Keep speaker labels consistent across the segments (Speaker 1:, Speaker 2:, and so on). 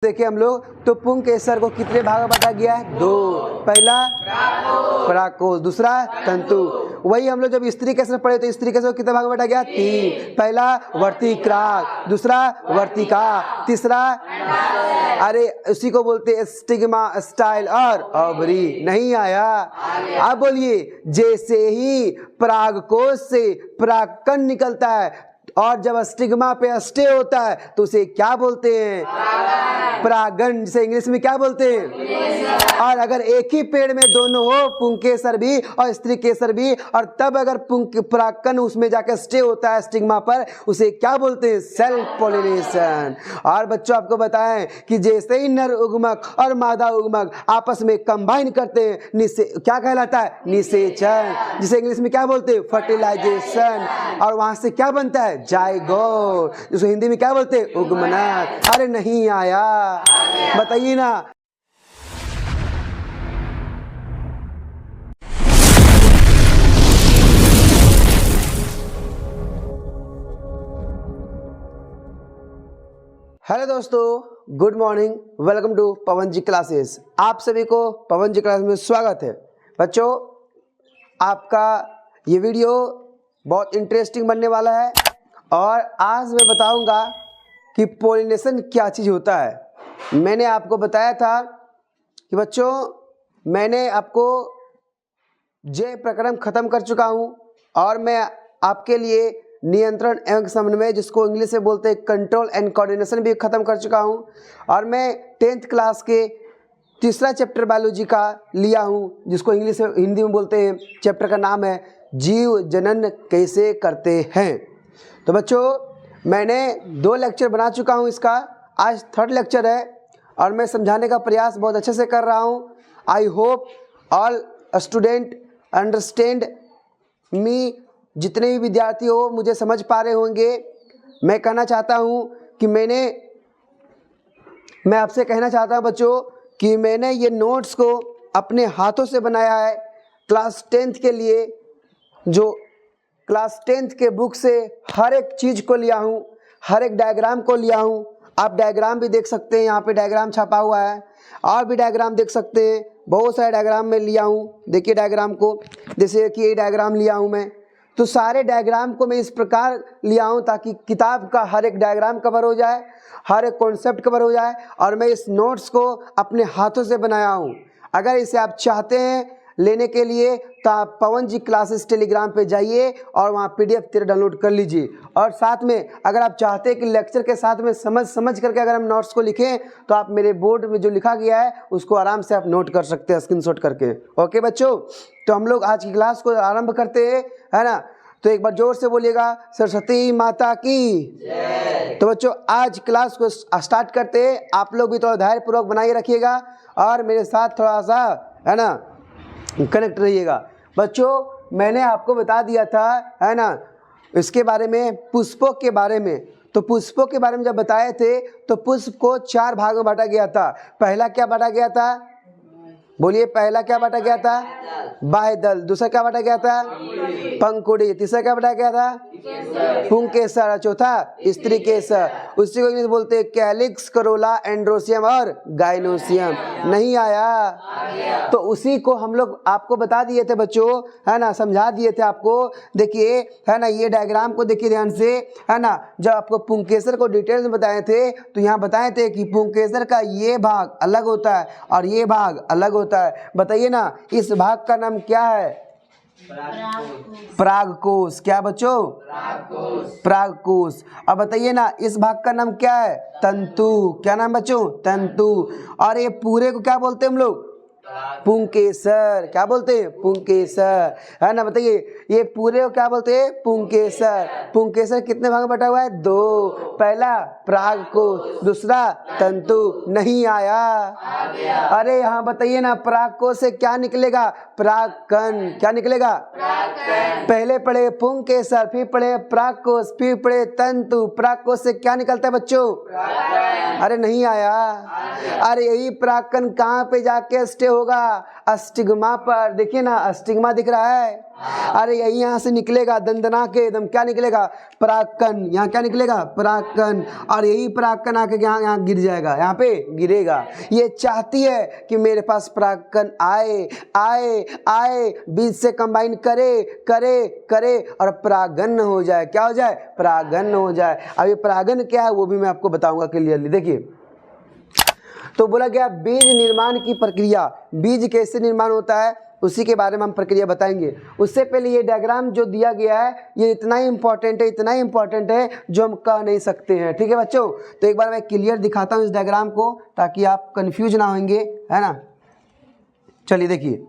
Speaker 1: देखिए हम लोग तो पुंग के स्वर को कितने भाग में बांटा गया है? दो। पहला पराकोष, दूसरा तंतु। वही हम लोग जब स्त्री के स्वर पढ़े तो स्त्री के स्वर कितने भाग में बांटा गया? तीन। पहला वर्तिक्राग, दूसरा वर्तिका, तीसरा अरे उसी को बोलते हैं स्टिग्मा, स्टाइल और ओवरी। नहीं आया? अब बोलिए, जैसे ही परागकोश से परागकण निकलता है और जब स्टिग्मा पे स्टे होता है तो उसे क्या बोलते हैं? परागण, जिसे इंग्लिश में क्या बोलते हैं? और अगर एक ही पेड़ में दोनों हो, पुंकेसर भी और स्त्री केसर भी, और तब अगर परागकण उसमें जाकर स्टे होता है स्टिग्मा पर, उसे क्या बोलते हैं? Self pollination. और बच्चों आपको बताएं कि जैसे ही नर उगमक और मादा उगमक आपस में कंबाइन करते हैं, क्या कहलाता है? निषेचन, जिसे इंग्लिश में क्या बोलते हैं? फर्टिलाइजेशन। और वहां से क्या बनता है? जायगोट, जिसको हिंदी में क्या बोलते हैं? उगमनक। अरे नहीं आया? बताइए ना। हेलो दोस्तों, good morning, welcome to Pavan ji classes. आप सभी को पवन जी क्लास में स्वागत है। बच्चों, आपका ये वीडियो बहुत इंटरेस्टिंग बनने वाला है और आज मैं बताऊंगा कि पॉलिनेशन क्या चीज़ होता है। मैंने आपको बताया था कि बच्चों, मैंने आपको जे प्रकरण ख़त्म कर चुका हूं और मैं आपके लिए नियंत्रण एवं समन्वय, जिसको इंग्लिश में बोलते हैं कंट्रोल एंड कोऑर्डिनेशन, भी ख़त्म कर चुका हूं। और मैं 10th क्लास के तीसरा चैप्टर बायोलॉजी का लिया हूं, जिसको इंग्लिश में हिंदी में बोलते हैं, चैप्टर का नाम है जीव जनन कैसे करते हैं। तो बच्चों, मैंने 2 लेक्चर बना चुका हूं इसका, आज 3rd लेक्चर है और मैं समझाने का प्रयास बहुत अच्छे से कर रहा हूं। I hope all student understand me. जितने भी विद्यार्थी हो मुझे समझ पा रहे होंगे। मैं कहना चाहता हूं कि मैं आपसे कहना चाहता हूं बच्चों कि मैंने ये नोट्स को अपने हाथों से बनाया है क्लास 10th के लिए। जो क्लास 10th के बुक से हर एक चीज़ को लिया हूँ, हर एक डायग्राम को लिया हूँ। आप डायग्राम भी देख सकते हैं, यहाँ पे डायग्राम छपा हुआ है, और भी डायग्राम देख सकते हैं। बहुत सारे डायग्राम में लिया हूँ। देखिए डायग्राम को, जैसे कि ये डायग्राम लिया हूँ मैं, तो सारे डायग्राम को मैं इस प्रकार लिया हूँ ताकि किताब का हर एक डायग्राम कवर हो जाए, हर एक कॉन्सेप्ट कवर हो जाए। और मैं इस नोट्स को अपने हाथों से बनाया हूँ। अगर इसे आप चाहते हैं लेने के लिए तो आप पवन जी क्लासेस टेलीग्राम पे जाइए और वहाँ PDF तेरे डाउनलोड कर लीजिए। और साथ में अगर आप चाहते हैं कि लेक्चर के साथ में समझ करके अगर हम नोट्स को लिखें, तो आप मेरे बोर्ड में जो लिखा गया है उसको आराम से आप नोट कर सकते हैं स्क्रीनशॉट करके। ओके बच्चों, तो हम लोग आज की क्लास को आरंभ करते हैं, है ना। तो एक बार जोर से बोलिएगा, सरस्वती माता की जय। तो बच्चों, आज क्लास को स्टार्ट करते हैं। आप लोग भी थोड़ा धैर्यपूर्वक बनाए रखिएगा और मेरे साथ थोड़ा सा, है ना, कनेक्ट रहिएगा। बच्चों, मैंने आपको बता दिया था, है ना, इसके बारे में, पुष्पों के बारे में। तो पुष्पों के बारे में जब बताए थे तो पुष्प को 4 भाग में बांटा गया था। पहला क्या बांटा गया था? बोलिए, पहला क्या बांटा गया था? बाह्य दल। दूसरा क्या बांटा गया था? पंखुड़ी। तीसरा क्या बांटा गया था? पुंकेसर। चौथा स्त्री केसर। उसी को इंग्लिश बोलते हैं कैलिक्स, करोला, एंड्रोसियम और गाइनोसियम। नहीं आया? तो उसी को हम लोग आपको बता दिए थे बच्चों, है ना, समझा दिए थे आपको। देखिए, है ना, ये डायग्राम को देखिए ध्यान से, है ना। जब आपको पुंकेसर को डिटेल्स में बताए थे तो यहाँ बताए थे कि पुंकेसर का ये भाग अलग होता है और ये भाग अलग होता है। बताइए ना, इस भाग का नाम क्या है? परागकोश। क्या बच्चों? परागकोश। अब बताइए ना, इस भाग का नाम क्या है? तंतु। क्या नाम बच्चों? तंतु। और ये पूरे को क्या बोलते हैं हम लोग? पुंकेसर। क्या बोलते हैं? पुंकेसर, है ना। बताइए, ये पूरे को क्या बोलते हैं? पुंकेसर। पुंकेसर कितने भाग में बटा हुआ है? 2। पहला परागकोश, दूसरा तंतु। नहीं आया? अरे यहाँ बताइए ना, परागकोश से क्या निकलेगा? परागकण। क्या निकलेगा? पहले पढ़े पुंकेसर, फिर पढ़े परागकोश, फिर पढ़े तंतु। परागकोश से क्या निकलता है बच्चों? अरे नहीं आया? अरे यही परागकण कहाँ पे जाके स्टे होगा? अस्टिग्मा पर। देखिए ना, अस्टिग्मा दिख रहा है, अरे यही यहाँ से निकलेगा दंदना के एकदम क्या निकलेगा, परागकण। यहाँ क्या निकलेगा, परागकण। और यही परागकण आके यहाँ गिर जाएगा, यहाँ पे गिरेगा। ये चाहती है कि मेरे पास परागकण आए आए आए, बीज से कंबाइन करे करे करे और परागन हो जाए। क्या हो जाए, परागन हो जाए। अब ये परागन क्या है वो भी मैं आपको बताऊंगा क्लियरली। देखिए तो बोला गया बीज निर्माण की प्रक्रिया, बीज कैसे निर्माण होता है उसी के बारे में हम प्रक्रिया बताएंगे। उससे पहले ये डायग्राम जो दिया गया है ये इतना ही इंपॉर्टेंट है, इतना ही इंपॉर्टेंट है जो हम कह नहीं सकते हैं। ठीक है बच्चों, तो एक बार मैं क्लियर दिखाता हूँ इस डायग्राम को ताकि आप कंफ्यूज ना होंगे, है ना। चलिए देखिए,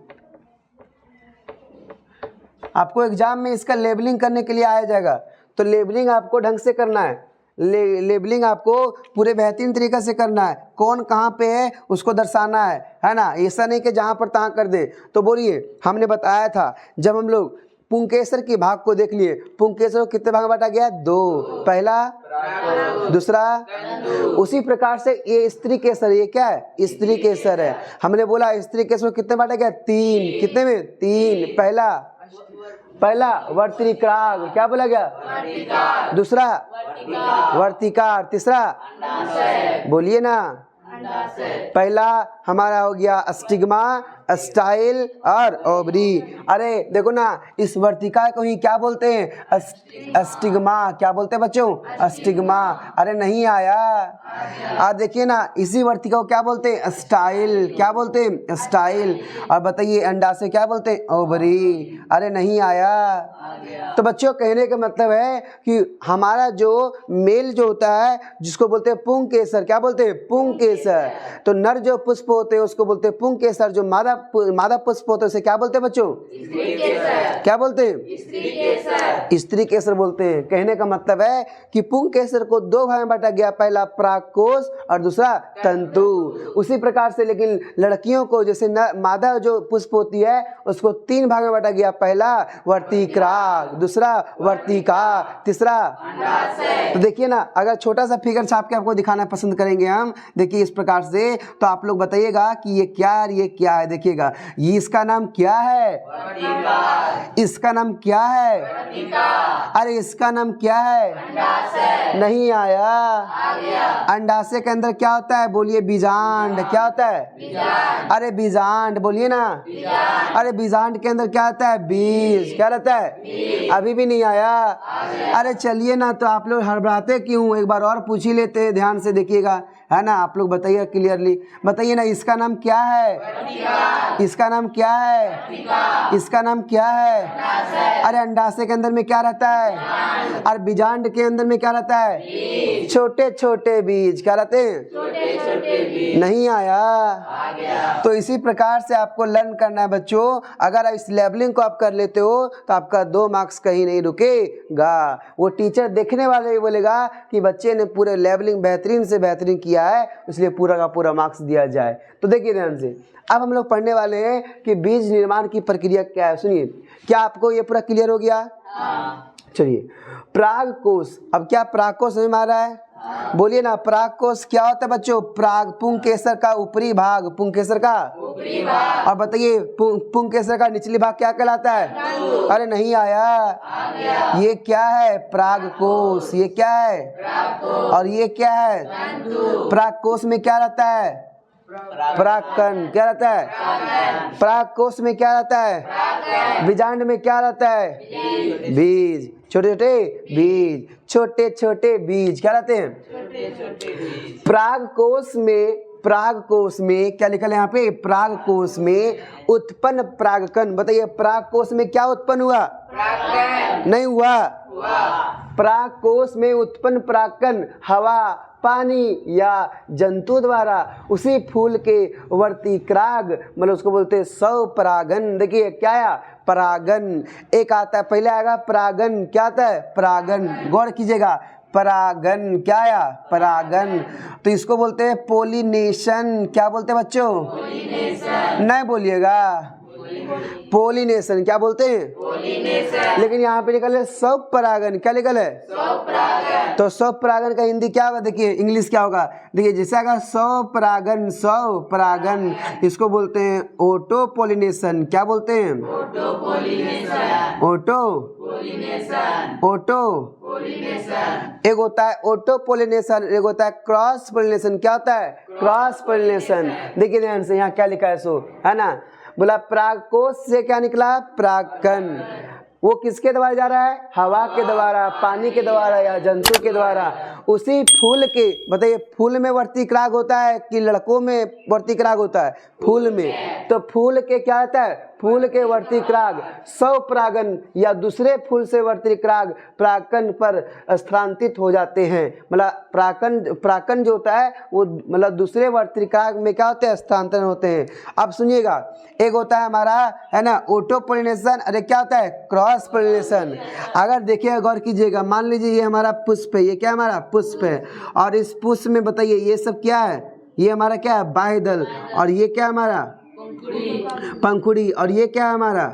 Speaker 1: आपको एग्जाम में इसका लेबलिंग करने के लिए आया जाएगा, तो लेबलिंग आपको ढंग से करना है। लेबलिंग आपको पूरे बेहतरीन तरीके से करना है। कौन कहाँ पे है उसको दर्शाना है ना। ऐसा नहीं कि जहाँ पर तहाँ कर दे। तो बोलिए, हमने बताया था जब हम लोग पुंकेसर के भाग को देख लिए, पुंकेसर को कितने भाग में बांटा गया, 2, पहला दूसरा। उसी प्रकार से ये स्त्री केसर, ये क्या है, स्त्री केसर है। हमने बोला स्त्री केसर को कितने बांटा गया, 3। कितने में, 3। पहला वर्तिकाग्र, क्या बोला गया, दूसरा वर्तिकार, तीसरा बोलिए ना, पहला हमारा हो गया स्टिग्मा, स्टाइल और ओवरी। अरे देखो ना, इस वर्तिका को ही क्या बोलते हैं, स्टिग्मा। क्या बोलते हैं बच्चों, स्टिग्मा। अरे नहीं आया, आज देखिए ना, इसी वर्तिका को क्या बोलते हैं, स्टाइल। क्या बोलते हैं, स्टाइल। और बताइए अंडा से क्या बोलते हैं, ओवरी। अरे नहीं आया। तो बच्चों कहने का मतलब है कि हमारा जो मेल जो होता है जिसको बोलते हैं पुंकेसर, क्या बोलते हैं, पुंकेसर। तो नर जो पुष्प होते हैं उसको बोलते हैं पुंकेसर, जो मादा पुष्प होते हैं उसे क्या बोलते हैं बच्चों, क्या बोलते हैं, स्त्री केसर बोलते हैं। कहने का मतलब है कि पुंकेसर को 2 भाग में बांटा गया, पहला परागकोश और दूसरा तंतु। उसी प्रकार से लेकिन लड़कियों को जैसे मादा जो पुष्प होती है उसको 3 भाग में बांटा गया, पहला वर्तिकाग्र, दूसरा वर्तिका, तीसरा। तो देखिए ना, अगर छोटा सा फिगर छाप के आपको दिखाना पसंद करेंगे हम, देखिए इस प्रकार से, तो आप लोग बताइएगा कि ये क्या है, ये क्या है। देखिएगा, ये इसका नाम क्या है, इसका नाम क्या है, अरे इसका नाम क्या है, नहीं आया। अंडाशय के अंदर क्या होता है, बोलिए बीजांड। क्या होता है, अरे बीजांड बोलिए ना। अरे बीजांड के अंदर क्या होता है, बीज। क्या रहता है, अभी भी नहीं आया। अरे चलिए ना, तो आप लोग हड़बड़ाते क्यों, एक बार और पूछ ही लेते हैं, ध्यान से देखिएगा, है ना। आप लोग बताइए क्लियरली, बताइए ना, इसका नाम क्या है, इसका नाम क्या है, इसका नाम क्या है। अरे अंडाशय के अंदर में क्या रहता है, और बीजांड के अंदर में क्या रहता है, छोटे छोटे बीज। क्या रहते हैं, छोटे छोटे बीज। नहीं आया। तो इसी प्रकार से आपको लर्न करना है बच्चों। अगर इस लेबलिंग को आप कर लेते हो तो आपका 2 मार्क्स कहीं नहीं रुकेगा। वो टीचर देखने वाले ही बोलेगा कि बच्चे ने पूरे लेबलिंग बेहतरीन से बेहतरीन किया है, इसलिए पूरा का पूरा मार्क्स दिया जाए। तो देखिए ध्यान से, अब हम लोग पढ़ने वाले हैं कि बीज निर्माण की प्रक्रिया क्या है। सुनिए, क्या आपको ये पूरा क्लियर हो गया? चलिए, परागकोश। अब क्या परागकोश समझ में आ रहा है? बोलिए ना, परागकोश क्या होता है बच्चों? पुंकेसर का ऊपरी भाग, पुंकेसर का ऊपरी भाग। और बताइए पुंकेसर का निचली भाग क्या कहलाता है? अरे नहीं आया। ये क्या है? परागकोश। ये क्या है? और ये क्या है? परागकोश में क्या रहता है? परागकण। क्या रहता है? परागकोश में क्या रहता है? बीजांड में क्या रहता है? बीज। छोटे छोटे बीज, छोटे छोटे बीज क्या रहते हैं? परागकोश में क्या लिखा है यहाँ पे? परागकोश में उत्पन्न परागकण। बताइए परागकोश में क्या उत्पन्न हुआ? नहीं हुआ। परागकोश में उत्पन्न परागकण हवा, पानी या जंतु द्वारा उसी फूल के वर्तिकाग्र, मतलब उसको बोलते हैं स्वपरागन। देखिए क्या आया? परागन। एक आता है, पहले आएगा परागन। क्या आता है? परागन। गौर कीजिएगा, परागन। क्या आया? परागन। तो इसको बोलते हैं पोलिनेशन। क्या बोलते हैं बच्चों? पोलिनेशन। नहीं बोलिएगा, पोलिनेशन। क्या बोलते हैं? पोलिनेशन। लेकिन यहाँ पे लिखल है स्वपरागन। क्या लिखल है? स्वपरागन। तो स्वपरागन का हिंदी क्या होगा? देखिए इंग्लिश क्या होगा? देखिए जैसे अगर स्वपरागन, स्वपरागन, इसको बोलते हैं ऑटो पोलिनेशन। क्या बोलते हैं? Auto pollination. Auto pollination. Auto pollination. एक होता है ऑटो पोलिनेशन, एक होता है क्रॉस पोलिनेशन। क्या होता है? Cross pollination. देखिए ध्यान से यहाँ क्या लिखा है सो, है ना, बोला परागकोश से क्या निकला? परागकण। वो किसके द्वारा जा रहा है? हवा के द्वारा, पानी के द्वारा या जंतु के द्वारा। उसी फूल के, बताइए फूल में वर्तिक्राग होता है कि लड़कों में वर्तिक्राग होता है? फूल में। तो फूल के क्या होता है? फूल के वर्तिक्राग स्वपरागन या दूसरे फूल से वर्तिक्राग परागकण पर स्थानांतरित हो जाते हैं। मतलब परागकण जो होता है वो मतलब दूसरे वर्तिक्राग में क्या होते हैं? स्थानांतरण होते हैं। अब सुनिएगा, एक होता है हमारा, है ना, ऑटो पोलिनेशन, अरे क्या होता है? Cross pollination. अगर देखिएगा गौर कीजिएगा, मान लीजिए ये हमारा पुष्प है, ये क्या हमारा पुष्प है, और इस पुष्प में बताइए ये सब क्या है? ये हमारा क्या है? बाह्यदल। और ये क्या हमारा? पंखुड़ी। और ये क्या है हमारा?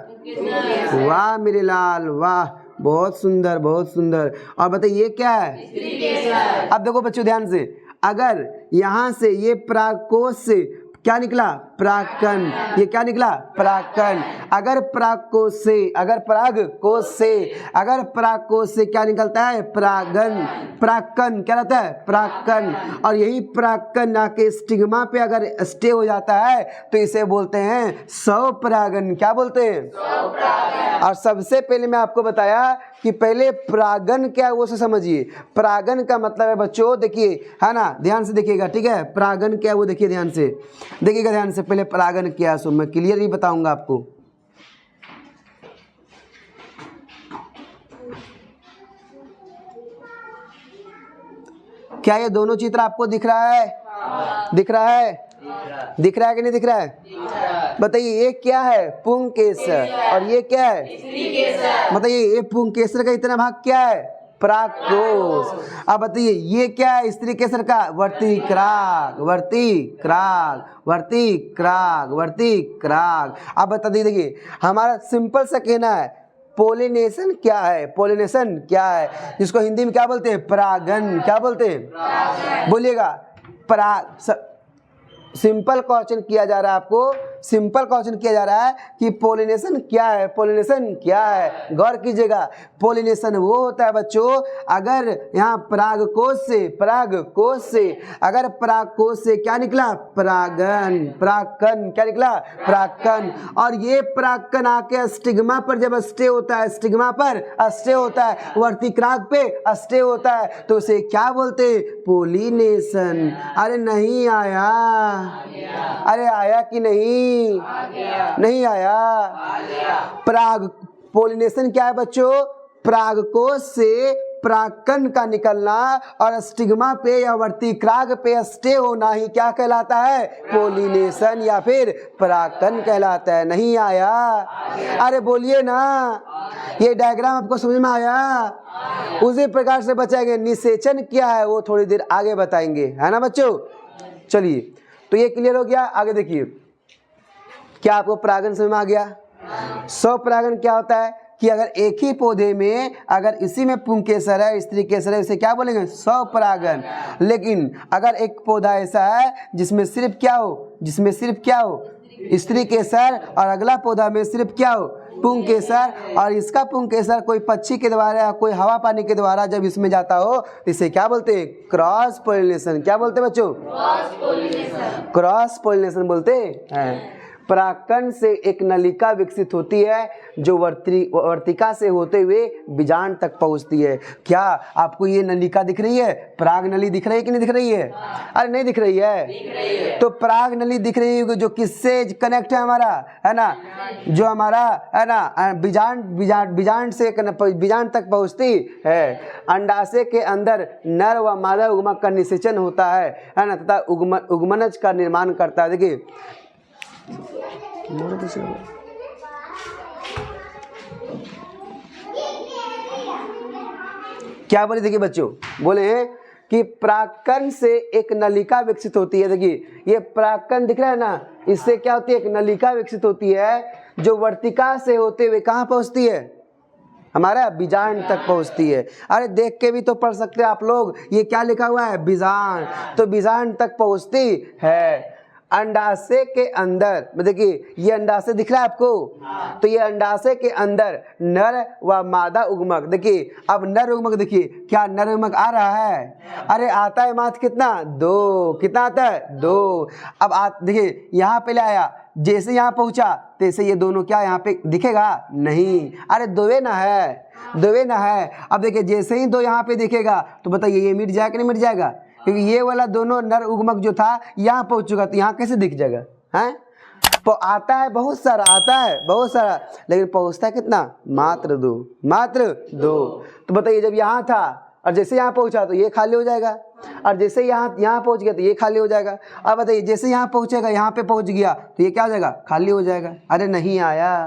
Speaker 1: वाह मेरे लाल, वाह, बहुत सुंदर बहुत सुंदर। और बताइए ये क्या है? अब देखो बच्चों ध्यान से, अगर यहाँ से ये परागकोश से क्या निकला? परागकण। ये क्या निकला? परागकण। अगर परागकोश से, अगर परागकोश से, अगर परागकोश से क्या निकलता है? परागन। परागकण क्या रहता है? परागकण। और यही परागकण आके स्टिग्मा पे अगर स्टे हो जाता है तो इसे बोलते हैं स्वपरागन। क्या बोलते हैं? स्वपरागन। और सबसे पहले मैं आपको बताया कि पहले परागन क्या है वो से समझिए। परागन का मतलब है बच्चों, देखिए, है ना, ध्यान से देखिएगा, ठीक है? परागन क्या है वो देखिए ध्यान से, देखिएगा ध्यान से। पहले परागन क्या है सो मैं क्लियर ही बताऊंगा आपको। क्या ये दोनों चित्र आपको दिख रहा है? दिख रहा है? दिख रहा है कि नहीं दिख रहा है? बताइए ये क्या है? पुंकेसर। और ये क्या है? बताइए ये पुंकेसर का इतना भाग क्या है? परागकोश। अब बताइए ये क्या है स्त्री केसर का? वर्तिक्राग। वर्तिक्राग, वर्तिक्राग, वर्तिक्राग। अब बता दीजिए, देखिए हमारा सिंपल सा कहना है पोलिनेशन क्या है? पोलिनेशन क्या है? जिसको हिंदी में क्या बोलते हैं? परागन। क्या बोलते हैं? बोलिएगा। पराग सिंपल क्वेश्चन किया जा रहा है आपको, सिंपल क्वेश्चन किया जा रहा है कि पोलिनेशन क्या है? पोलिनेशन क्या है? गौर कीजिएगा, पोलिनेशन वो होता है बच्चों अगर यहाँ परागकोश से, परागकोश से, अगर परागकोश से क्या निकला? परागन। परागकण क्या निकला? परागकण। और ये परागकण आके स्टिग्मा पर जब स्टे होता है, स्टिग्मा पर स्टे होता है, वर्तिक्राग पे स्टे होता है, तो उसे क्या बोलते हैं? पोलिनेशन। अरे नहीं आया? अरे आया कि नहीं? नहीं आया? पराग पोलिनेशन क्या है बच्चों? परागकोश से परागकण का निकलना और स्टिग्मा पे या वर्तिक्राग पे स्टे होना ही क्या कहलाता है? पोलिनेशन या फिर परागकण कहलाता है। नहीं आया? अरे बोलिए ना, ये डायग्राम आपको समझ में आया? उसी प्रकार से बचाएंगे। निषेचन क्या है वो थोड़ी देर आगे बताएंगे, है ना बच्चों? चलिए, तो ये क्लियर हो गया। आगे देखिए, क्या आपको परागन समझ में आ गया? स्वपरागन क्या होता है कि अगर एक ही पौधे में अगर इसी में पुंकेसर है, स्त्री केसर है, इसे क्या बोलेंगे? स्वपरागन। लेकिन अगर एक पौधा ऐसा है जिसमें सिर्फ क्या हो? जिसमें सिर्फ क्या हो? स्त्री केसर, और अगला पौधा में सिर्फ क्या हो? पुंकेसर, और इसका पुंकेसर कोई पक्षी के द्वारा या कोई हवा पानी के द्वारा जब इसमें जाता हो तो इसे क्या बोलते हैं? Cross pollination. क्या बोलते हैं बच्चों? Cross pollination. क्रॉस पोलिनेशन बोलते हैं। परागकण से एक नलिका विकसित होती है जो वर्तिका से होते हुए बीजांड तक पहुंचती है। क्या आपको ये नलिका दिख रही है? पराग नली दिख रही है कि नहीं दिख रही है? अरे नहीं दिख रही है? दिख रही है। तो पराग नली दिख रही है जो किससे कनेक्ट है हमारा, है ना, जो हमारा है ना बीजांड से बीजांड तक पहुंचती है। अंडाशय के अंदर नर व मादा उगमक का निषेचन होता है ना, तथा उगमनज का निर्माण करता है। देखिए क्या बोले? देखिए बच्चों बोले हैं कि परागकण से एक नलिका विकसित होती है। देखिए ये परागकण दिख रहा है ना, इससे क्या होती है, एक नलिका विकसित होती है जो वर्तिका से होते हुए कहाँ पहुँचती है, हमारा बीजांड तक पहुंचती है। अरे देख के भी तो पढ़ सकते हैं आप लोग, ये क्या लिखा हुआ है, बीजांड, तो बीजांड तक पहुंचती है। अंडाशय के अंदर, देखिए ये अंडाशय दिख रहा है आपको, तो ये अंडाशय के अंदर नर व मादा उगमक, देखिए अब नर उगमक, देखिए क्या नर उगमक आ रहा है, अरे आता है मात्र कितना, 2, कितना आता है, 2। अब देखिए यहाँ पहले आया, जैसे यहाँ पहुंचा तैसे ये दोनों क्या यहाँ पे दिखेगा, नहीं, अरे दोवे ना है, दोवे ना है। अब देखिए जैसे ही 2 यहाँ पे दिखेगा तो बताइए ये मिट जाएगा कि नहीं मिट जाएगा, क्योंकि ये वाला दोनों नर उगमक जो था यहाँ पहुंच चुका, तो यहाँ कैसे दिख जाएगा, हैं? तो आता है बहुत सारा, आता है बहुत सारा, लेकिन पहुंचता है कितना, मात्र 2, मात्र 2। तो बताइए जब यहाँ था और जैसे यहाँ पहुंचा तो ये खाली हो जाएगा, और जैसे यहाँ पहुंच गया तो ये खाली हो जाएगा। अब बताइए जैसे यहाँ पहुंचेगा, यहाँ पे पहुंच गया तो ये क्या हो जाएगा, खाली हो जाएगा। अरे नहीं आया,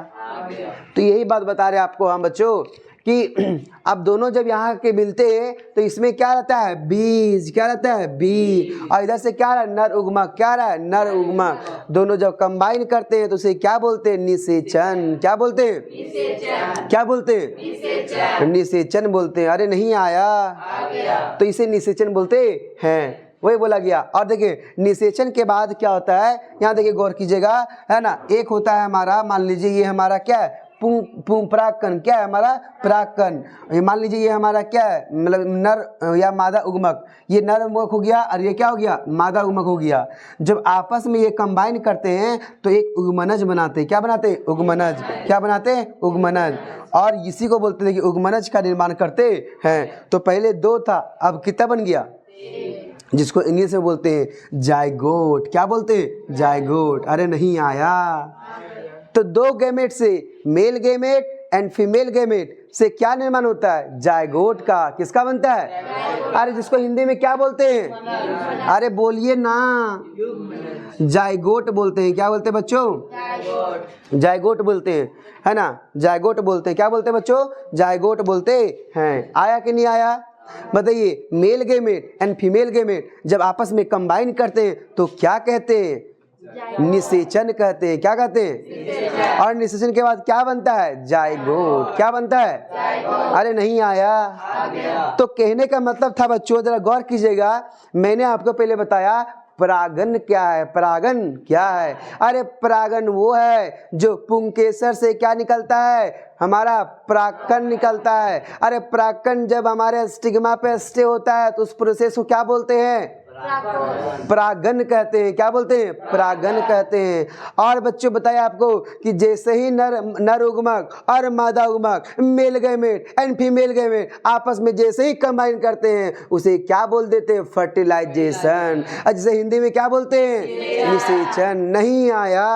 Speaker 1: तो यही बात बता रहे आपको हम बच्चों कि अब दोनों जब यहाँ के मिलते हैं तो इसमें क्या रहता है, बीज, क्या रहता है, बीज, और इधर से क्या रहा है, नर उगमक, क्या रहा है, नर उगमक। दोनों जब कंबाइन करते हैं तो उसे क्या बोलते हैं, निषेचन, क्या बोलते हैं, क्या बोलते हैं, निषेचन बोलते हैं। अरे नहीं आया, तो इसे निषेचन बोलते हैं, वही बोला गया। और देखिए निषेचन के बाद क्या होता है, यहाँ देखिए गौर कीजिएगा, है ना, एक होता है हमारा, मान लीजिए ये हमारा क्या है, परागकण, क्या है हमारा, परागकण। ये मान लीजिए ये हमारा क्या है, मतलब नर या मादा उगमक, ये नर उगमक हो गया और ये क्या हो गया, मादा उगमक हो गया। जब आपस में ये कंबाइन करते हैं तो एक उगमनज बनाते हैं, क्या बनाते हैं, उगमनज, क्या बनाते हैं, उगमनज, और इसी को बोलते हैं कि उगमनज का निर्माण करते हैं। तो पहले 2 था, अब कितना बन गया, जिसको इंग्लिश में बोलते हैं जायगोट, क्या बोलते हैं, जायगोट। अरे नहीं आया, तो 2 गैमेट से, mail gamete and female gamete से क्या निर्माण होता है, जायगोट का। किसका बनता है, अरे जिसको हिंदी में क्या बोलते हैं, अरे बोलिए ना, जायगोट बोलते हैं। क्या बोलते हैं बच्चों, जायगोट बोलते हैं, है ना, जायगोट बोलते हैं। क्या बोलते हैं बच्चों, जायगोट बोलते हैं। आया कि नहीं आया, बताइए। Mail gamete and female gamete जब आपस में कंबाइन करते हैं तो क्या कहते हैं, निषेचन कहते हैं। क्या कहते हैं, और निषेचन के बाद क्या बनता है, जायगोट, क्या बनता है, अरे नहीं आया। तो कहने का मतलब था बच्चों, जरा गौर कीजिएगा, मैंने आपको पहले बताया परागन क्या है, परागन क्या है। अरे परागन वो है जो पुंकेसर से क्या निकलता है, हमारा परागकण निकलता है। अरे परागकण जब हमारे स्टिग्मा पे स्टे होता है तो उस प्रोसेस को क्या बोलते हैं, परागन कहते हैं। क्या बोलते हैं, परागन कहते हैं। और बच्चों बताए आपको कि जैसे ही नर उगमक और मादा उगमक, male gamete and female gamete आपस में जैसे ही कंबाइन करते हैं उसे क्या बोल देते हैं, फर्टिलाइजेशन। जैसे हिंदी में क्या बोलते हैं, निषेचन। नहीं आया,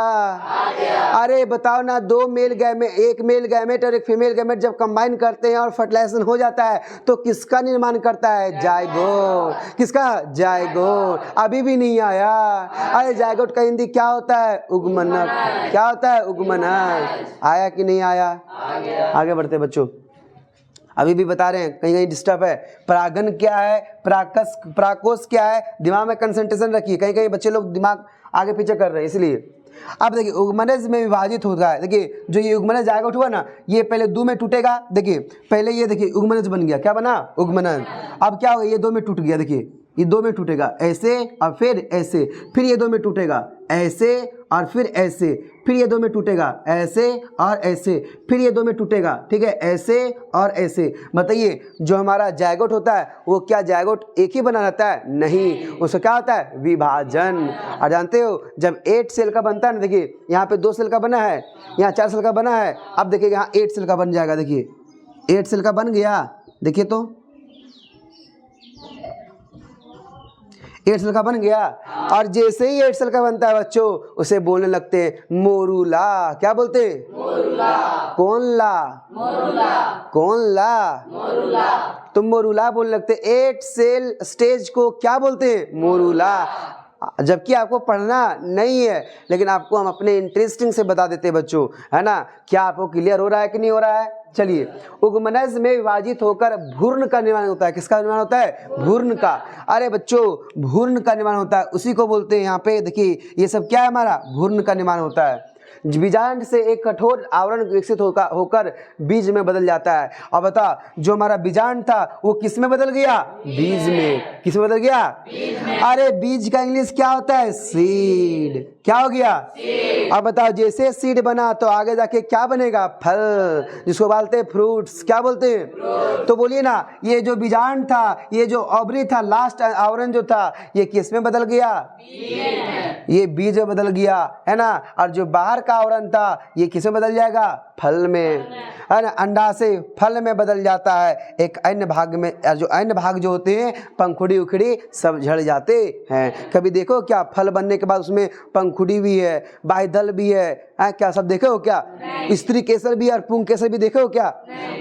Speaker 1: अरे बताओ ना, 2 मेल गैमेट, एक मेल गैमेट और एक फीमेल गैमेट जब कंबाइन करते हैं और फर्टिलाइजेशन हो जाता है तो किसका निर्माण करता है, जायगोट। किसका, जायगोट। अभी भी नहीं आया। अरे जायगोट का हिंदी क्या होता है, उगमनक। क्या होता है, उगमनक। आया कि नहीं आया, आगे बढ़ते बच्चों। अभी भी बता रहे हैं, कहीं कहीं डिस्टर्ब है। परागन क्या है, पराकोष क्या है, दिमाग में कंसंट्रेशन रखिए, कहीं कहीं बच्चे लोग दिमाग आगे पीछे कर रहे हैं इसलिए। अब देखिए उगमनज में विभाजित होता है। देखिए जो ये उगमनज जायगोट हुआ ना, ये पहले 2 में टूटेगा। देखिए पहले ये देखिए उगमनज बन गया, क्या बना, उगमनज। अब क्या होगा, ये 2 में टूट गया। देखिए ये 2 में टूटेगा, ऐसे और फिर ऐसे, फिर ये 2 में टूटेगा, ऐसे और फिर ऐसे, फिर ये 2 में टूटेगा, ऐसे और ऐसे, फिर ये 2 में टूटेगा, ठीक है, ऐसे और ऐसे। बताइए जो हमारा जायगोट होता है वो क्या जायगोट एक ही बना रहता है, नहीं, उसका क्या होता है, विभाजन। और जानते हो जब 8 सेल का बनता है ना, देखिए यहाँ पे 2 सेल का बना है, यहाँ 4 सेल का बना है, अब देखिए यहाँ 8 सेल का बन जाएगा। देखिए 8 सेल का बन गया, देखिए तो 8 सेल का बन गया। और जैसे ही 8 सेल का बनता है बच्चों, उसे बोलने लगते हैं मोरूला। क्या बोलते हैं, मोरूला। कौन ला, मोरूला। कौन ला, मोरूला। तुम मोरूला बोलने लगते। 8 सेल स्टेज को क्या बोलते हैं, मोरूला। जबकि आपको पढ़ना नहीं है, लेकिन आपको हम अपने इंटरेस्टिंग से बता देते हैं बच्चों, है ना। क्या आपको क्लियर हो रहा है कि नहीं हो रहा है, चलिए, उगमनज में विभाजित होकर भ्रूण का निर्माण होता है। किसका निर्माण होता है? भ्रूण का। अरे बच्चों, भ्रूण का निर्माण होता है, उसी को बोलते हैं यहाँ पे देखिए, ये सब क्या है हमारा? भ्रूण का निर्माण होता है। बीजांड से एक कठोर आवरण विकसित होकर बीज में बदल जाता है। अब बता, जो हमारा बीजांड था वो किस में बदल गया? बीज में। किस में बदल गया? अरे बीज का इंग्लिश क्या होता है? सीड। क्या हो गया? अब बताओ, जैसे सीड बना तो आगे जाके क्या बनेगा? फल, जिसको बोलते हैं फ्रूट्स। क्या बोलते हैं? तो बोलिए ना, ये जो बीजांड था, ये जो ओवरी था, लास्ट आवरण जो था, ये किस में बदल गया? ये बीज में बदल गया, है ना। और जो बाहर का आवरण था, ये किस में बदल जाएगा? फल में, है ना। अंडा से फल में बदल जाता है। एक अन्य भाग में, जो अन्य भाग जो होते हैं, पंखुड़ी उखड़ी सब झड़ जाते हैं। कभी देखो क्या, फल बनने के बाद उसमें पंखुड़ी भी है, बाह्यदल भी है, क्या सब देखे हो क्या? स्त्री केसर भी और पुंग केसर भी देखे हो क्या?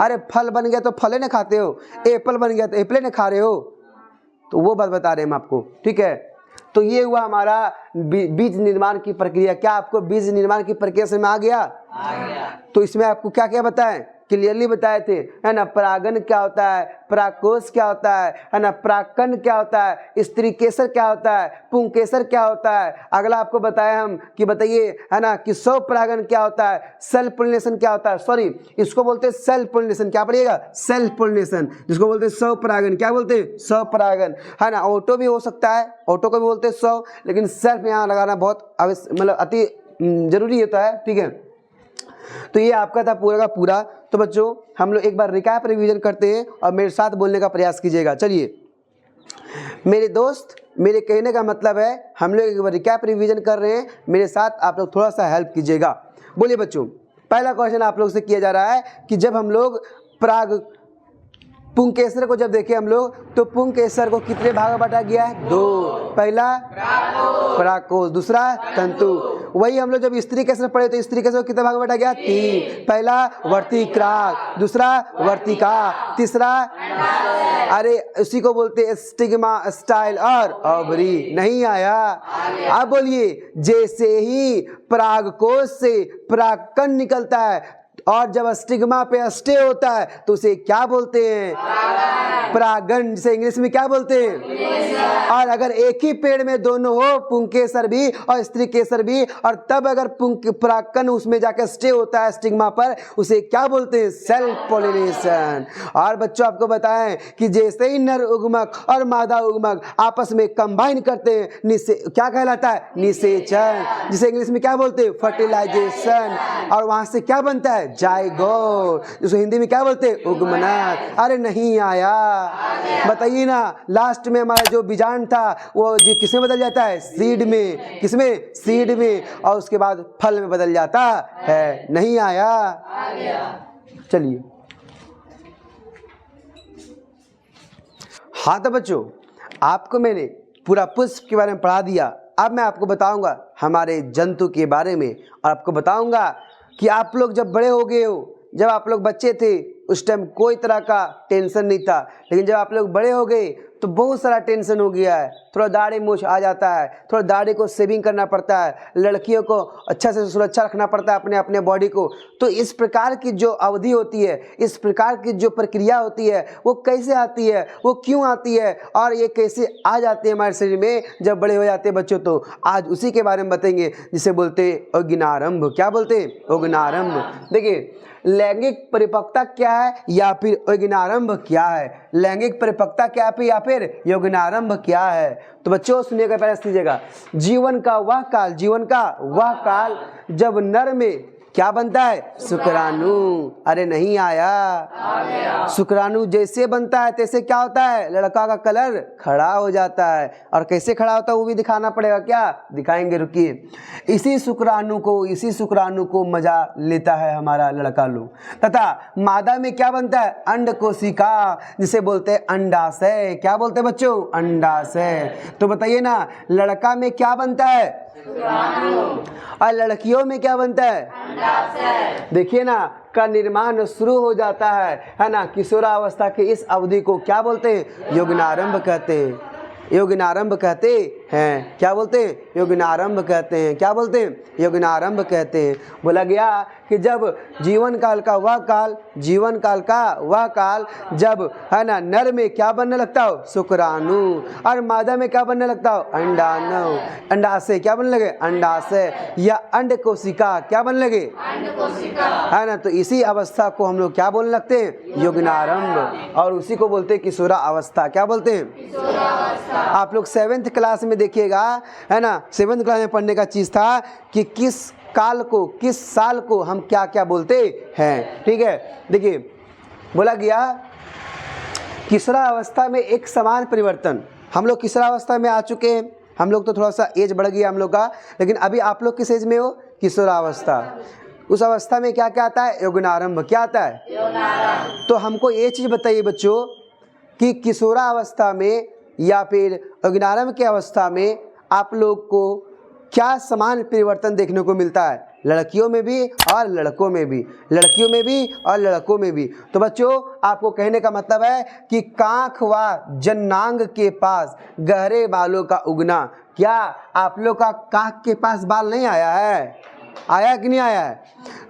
Speaker 1: अरे फल बन गया तो फले न खाते हो, एप्पल बन गया तो एप्पले न खा रहे हो। तो वो बात बता रहे हैं हम आपको, ठीक है। तो ये हुआ हमारा बीज निर्माण की प्रक्रिया। क्या आपको बीज निर्माण की प्रक्रिया से में आ गया? तो इसमें आपको क्या क्या बताएं? क्लियरली बताए थे, है ना। परागन क्या होता है, परागकोश क्या होता है ना, परागकण क्या होता है, स्त्री केसर क्या होता है, पुंकेसर क्या होता है। अगला आपको बताया हम कि बताइए, है ना, कि स्वपरागन परागन क्या होता है, सेल्फ पोलिनेशन क्या होता है। सॉरी, इसको बोलते हैं सेल्फ पोलिनेशन। क्या पढ़िएगा? सेल्फ पोलिनेशन, जिसको बोलते हैं स्वपरागन। क्या बोलते हैं? स्वपरागन, है ना। ऑटो भी हो सकता है, ऑटो को भी बोलते हैं स्व, लेकिन सेल्फ यहाँ लगाना बहुत आवश्यक, मतलब अति जरूरी होता है, ठीक है। तो ये आपका था पूरा का पूरा। तो बच्चों, हम लोग एक बार रिकैप रिवीजन करते हैं और मेरे साथ बोलने का प्रयास कीजिएगा। चलिए मेरे दोस्त, मेरे कहने का मतलब है, हम लोग एक बार रिकैप रिवीजन कर रहे हैं, मेरे साथ आप लोग थोड़ा सा हेल्प कीजिएगा। बोलिए बच्चों, पहला क्वेश्चन आप लोग से किया जा रहा है कि जब हम लोग पुंकेसर को जब देखे हम लोग, तो पुंकेसर को कितने भाग में बांटा गया है? 2। पहला परागकोश, दूसरा तंतु। वही हम लोग जब स्त्री केसर पढ़े तो स्त्री केसर को कितने भाग में बांटा गया? 3। पहला वर्तिक्राग, दूसरा वर्तिका, तीसरा, अरे उसी को बोलते हैं स्टिग्मा, स्टाइल और ओवरी। नहीं आया? अब बोलिए, जैसे ही परागकोश से परागकण निकलता है और जब स्टिग्मा पे स्टे होता है तो उसे क्या बोलते हैं? परागण, जिसे इंग्लिश में क्या बोलते हैं? और अगर एक ही पेड़ में दोनों हो, पुंकेसर भी और स्त्री केसर भी, और तब अगर परागकण उसमें जाकर स्टे होता है स्टिग्मा पर, उसे क्या बोलते हैं? Self pollination. और बच्चों आपको बताएं कि जैसे ही नर उगमक और मादा उगमक आपस में कंबाइन करते हैं, क्या कहलाता है? निषेचन, जिसे इंग्लिश में क्या बोलते हैं? फर्टिलाइजेशन। और वहां से क्या बनता है? जाइगोट, जिसको हिंदी में क्या बोलते हैं? उगमनज। अरे नहीं आया? बताइए ना, लास्ट में हमारा जो बीजांड था वो जो किसमें बदल जाता है? सीड में। किसमें? सीड में। और उसके बाद फल में बदल जाता है। नहीं आया? चलिए, हाँ तो बच्चों, आपको मैंने पूरा पुष्प के बारे में पढ़ा दिया। अब मैं आपको बताऊंगा हमारे जंतु के बारे में, और आपको बताऊंगा कि आप लोग जब बड़े हो गए हो, जब आप लोग बच्चे थे उस टाइम कोई तरह का टेंशन नहीं था, लेकिन जब आप लोग बड़े हो गए तो बहुत सारा टेंशन हो गया है। थोड़ा दाढ़ी मूछ आ जाता है, थोड़ा दाढ़ी को सेविंग करना पड़ता है, लड़कियों को अच्छा से सुरक्षा रखना पड़ता है अपने अपने बॉडी को। तो इस प्रकार की जो अवधि होती है, इस प्रकार की जो प्रक्रिया होती है, वो कैसे आती है, वो क्यों आती है, और ये कैसे आ जाती है हमारे शरीर में जब बड़े हो जाते हैं बच्चों। तो आज उसी के बारे में बताएंगे, जिसे बोलते हैं अग्नारंभ। क्या बोलते हैं? अग्नारंभ। देखिए, लैंगिक परिपक्वता क्या है या फिर यौगिनारंभ क्या है? लैंगिक परिपक्वता क्या है या फिर यौगिनारंभ क्या है? तो बच्चों सुनिएगा, पहले सीजिएगा। जीवन का वह काल, जीवन का वह काल जब नर में क्या बनता है? शुक्राणु। अरे नहीं आया? शुक्राणु जैसे बनता है तैसे क्या होता है? लड़का का कलर खड़ा हो जाता है। और कैसे खड़ा होता है वो भी दिखाना पड़ेगा। क्या दिखाएंगे? रुकिए। इसी शुक्राणु को मजा लेता है हमारा लड़का लोग। तथा मादा में क्या बनता है? अंड कोशिका, जिसे बोलते हैं अंडाशय। क्या बोलते हैं बच्चों? अंडाशय। तो बताइए ना, लड़का में क्या बनता है? और लड़कियों में क्या बनता है? देखिए ना, का निर्माण शुरू हो जाता है ना। किशोरावस्था के इस अवधि को क्या बोलते हैं? यौगिनारंभ कहते हैं। यौगिनारंभ कहते हैं। क्या बोलते हैं? यज्ञारंभ कहते हैं। क्या बोलते हैं? यज्ञारंभ कहते हैं। बोला गया कि जब जीवन काल का वह काल, जीवन काल का वह काल जब है ना नर में क्या बनने लगता हो? शुक्राणु, और मादा में क्या बनने लगता हो? अंडाणु, अंडाशय क्या बनने लगे? अंडाशय या अंड कोशिका क्या बनने लगे? है ना। तो इसी अवस्था को हम लोग क्या बोलने लगते हैं? यज्ञारंभ, और उसी को बोलते हैं किशोरा अवस्था। क्या बोलते हैं? आप लोग 7th क्लास में देखिएगा, है ना, 7th क्लास में पढ़ने का चीज था कि किस काल को, किस साल को हम क्या क्या बोलते हैं। ठीक है, देखिए बोला गया किशोरा अवस्था में एक समान परिवर्तन। हम लोग किशोरा अवस्था में आ चुके हैं, हम लोग तो थोड़ा सा एज बढ़ गया हम लोग का, लेकिन अभी आप लोग किस एज में हो? किशोरा अवस्था। उस अवस्था में क्या क्या आता है? यज्ञारंभ। क्या आता है? तो हमको ये चीज़ बताइए बच्चों कि किशोरा अवस्था में या फिर यज्ञारंभ की अवस्था में आप लोग को क्या समान परिवर्तन देखने को मिलता है? लड़कियों में भी और लड़कों में भी, लड़कियों में भी और लड़कों में भी। तो बच्चों आपको कहने का मतलब है कि कांख व जन्नांग के पास गहरे बालों का उगना। क्या आप लोग का कांख के पास बाल नहीं आया है? आया कि नहीं आया है?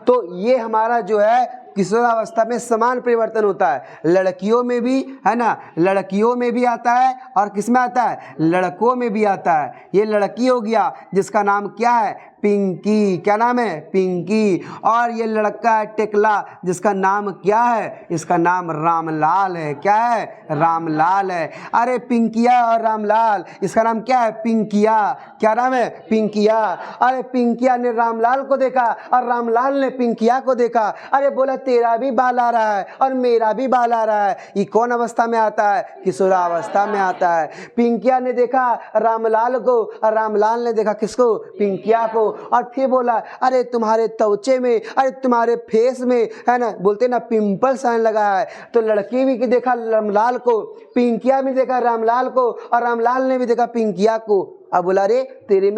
Speaker 1: तो ये हमारा जो है किशोरावस्था में समान परिवर्तन होता है। लड़कियों में भी, है ना, लड़कियों में भी आता है और किसमें आता है? लड़कों में भी आता है। ये लड़की हो गया जिसका नाम क्या है? पिंकी। क्या नाम है? पिंकी। और ये लड़का है टेकला जिसका नाम क्या है? इसका नाम रामलाल है। क्या है? रामलाल है। अरे पिंकिया और रामलाल, इसका नाम क्या है? पिंकिया। क्या नाम है? पिंकिया। अरे पिंकिया ने रामलाल को देखा और रामलाल ने पिंकिया को देखा। अरे बोला तेरा भी बाल आ रहा है और मेरा भी बाल आ रहा है। ये कौन अवस्था में आता है? किशोरावस्था में आता है। पिंकिया ने देखा रामलाल को और रामलाल ने देखा किसको? पिंकिया को। और फिर बोला अरे तुम्हारे त्वचे में, अरे तुम्हारे फेस में, है ना, बोलते ना पिंपल्स आने लगा है। तो लड़की भी देखा रामलाल को, पिंकिया भी देखा रामलाल को और रामलाल ने भी देखा पिंकिया को। अब बोला अरे तेरे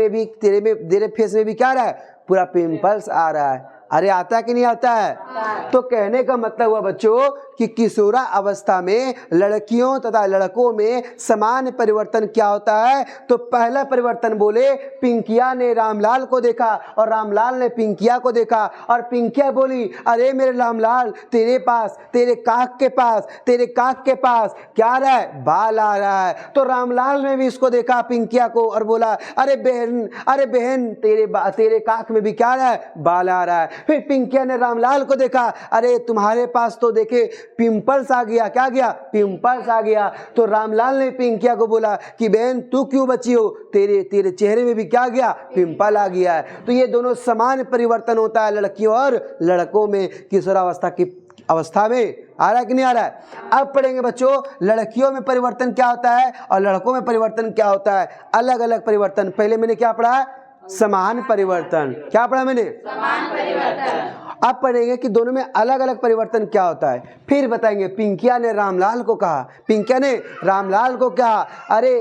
Speaker 1: फेस में भी क्या रहा है? पूरा पिंपल्स आ रहा है। अरे आता है कि नहीं आता है? तो कहने का मतलब हुआ बच्चों कि किशोरा अवस्था में लड़कियों तथा लड़कों में समान परिवर्तन क्या होता है? तो पहला परिवर्तन बोले पिंकिया ने रामलाल को देखा और रामलाल ने पिंकिया को देखा और पिंकिया बोली अरे मेरे रामलाल तेरे पास, तेरे काख के पास क्या आ रहा है? बाल आ रहा है। तो रामलाल ने भी इसको देखा पिंकिया को और बोला अरे बहन तेरे काख में भी क्या आ रहा है? बाल आ रहा है। फिर पिंकिया ने रामलाल को देखा अरे तुम्हारे पास तो देखे पिंपल्स आ गया। क्या गया? पिंपल्स आ गया। तो रामलाल ने पिंकिया को बोला कि बहन तू क्यों बची हो? तेरे चेहरे में भी क्या गया? पिंपल आ गया है। तो ये दोनों समान परिवर्तन होता है लड़कियों और लड़कों में किशोरावस्था की अवस्था में। आ रहा है कि नहीं आ रहा है? अब पढ़ेंगे बच्चों लड़कियों में परिवर्तन क्या होता है और लड़कों में परिवर्तन क्या होता है। अलग अलग परिवर्तन। पहले मैंने क्या पढ़ा? समान परिवर्तन। क्या पढ़ा मैंने? समान परिवर्तन। अब पढ़ेंगे कि दोनों में अलग अलग परिवर्तन क्या होता है। फिर बताएंगे पिंकिया ने रामलाल को कहा, पिंकिया ने रामलाल को कहा अरे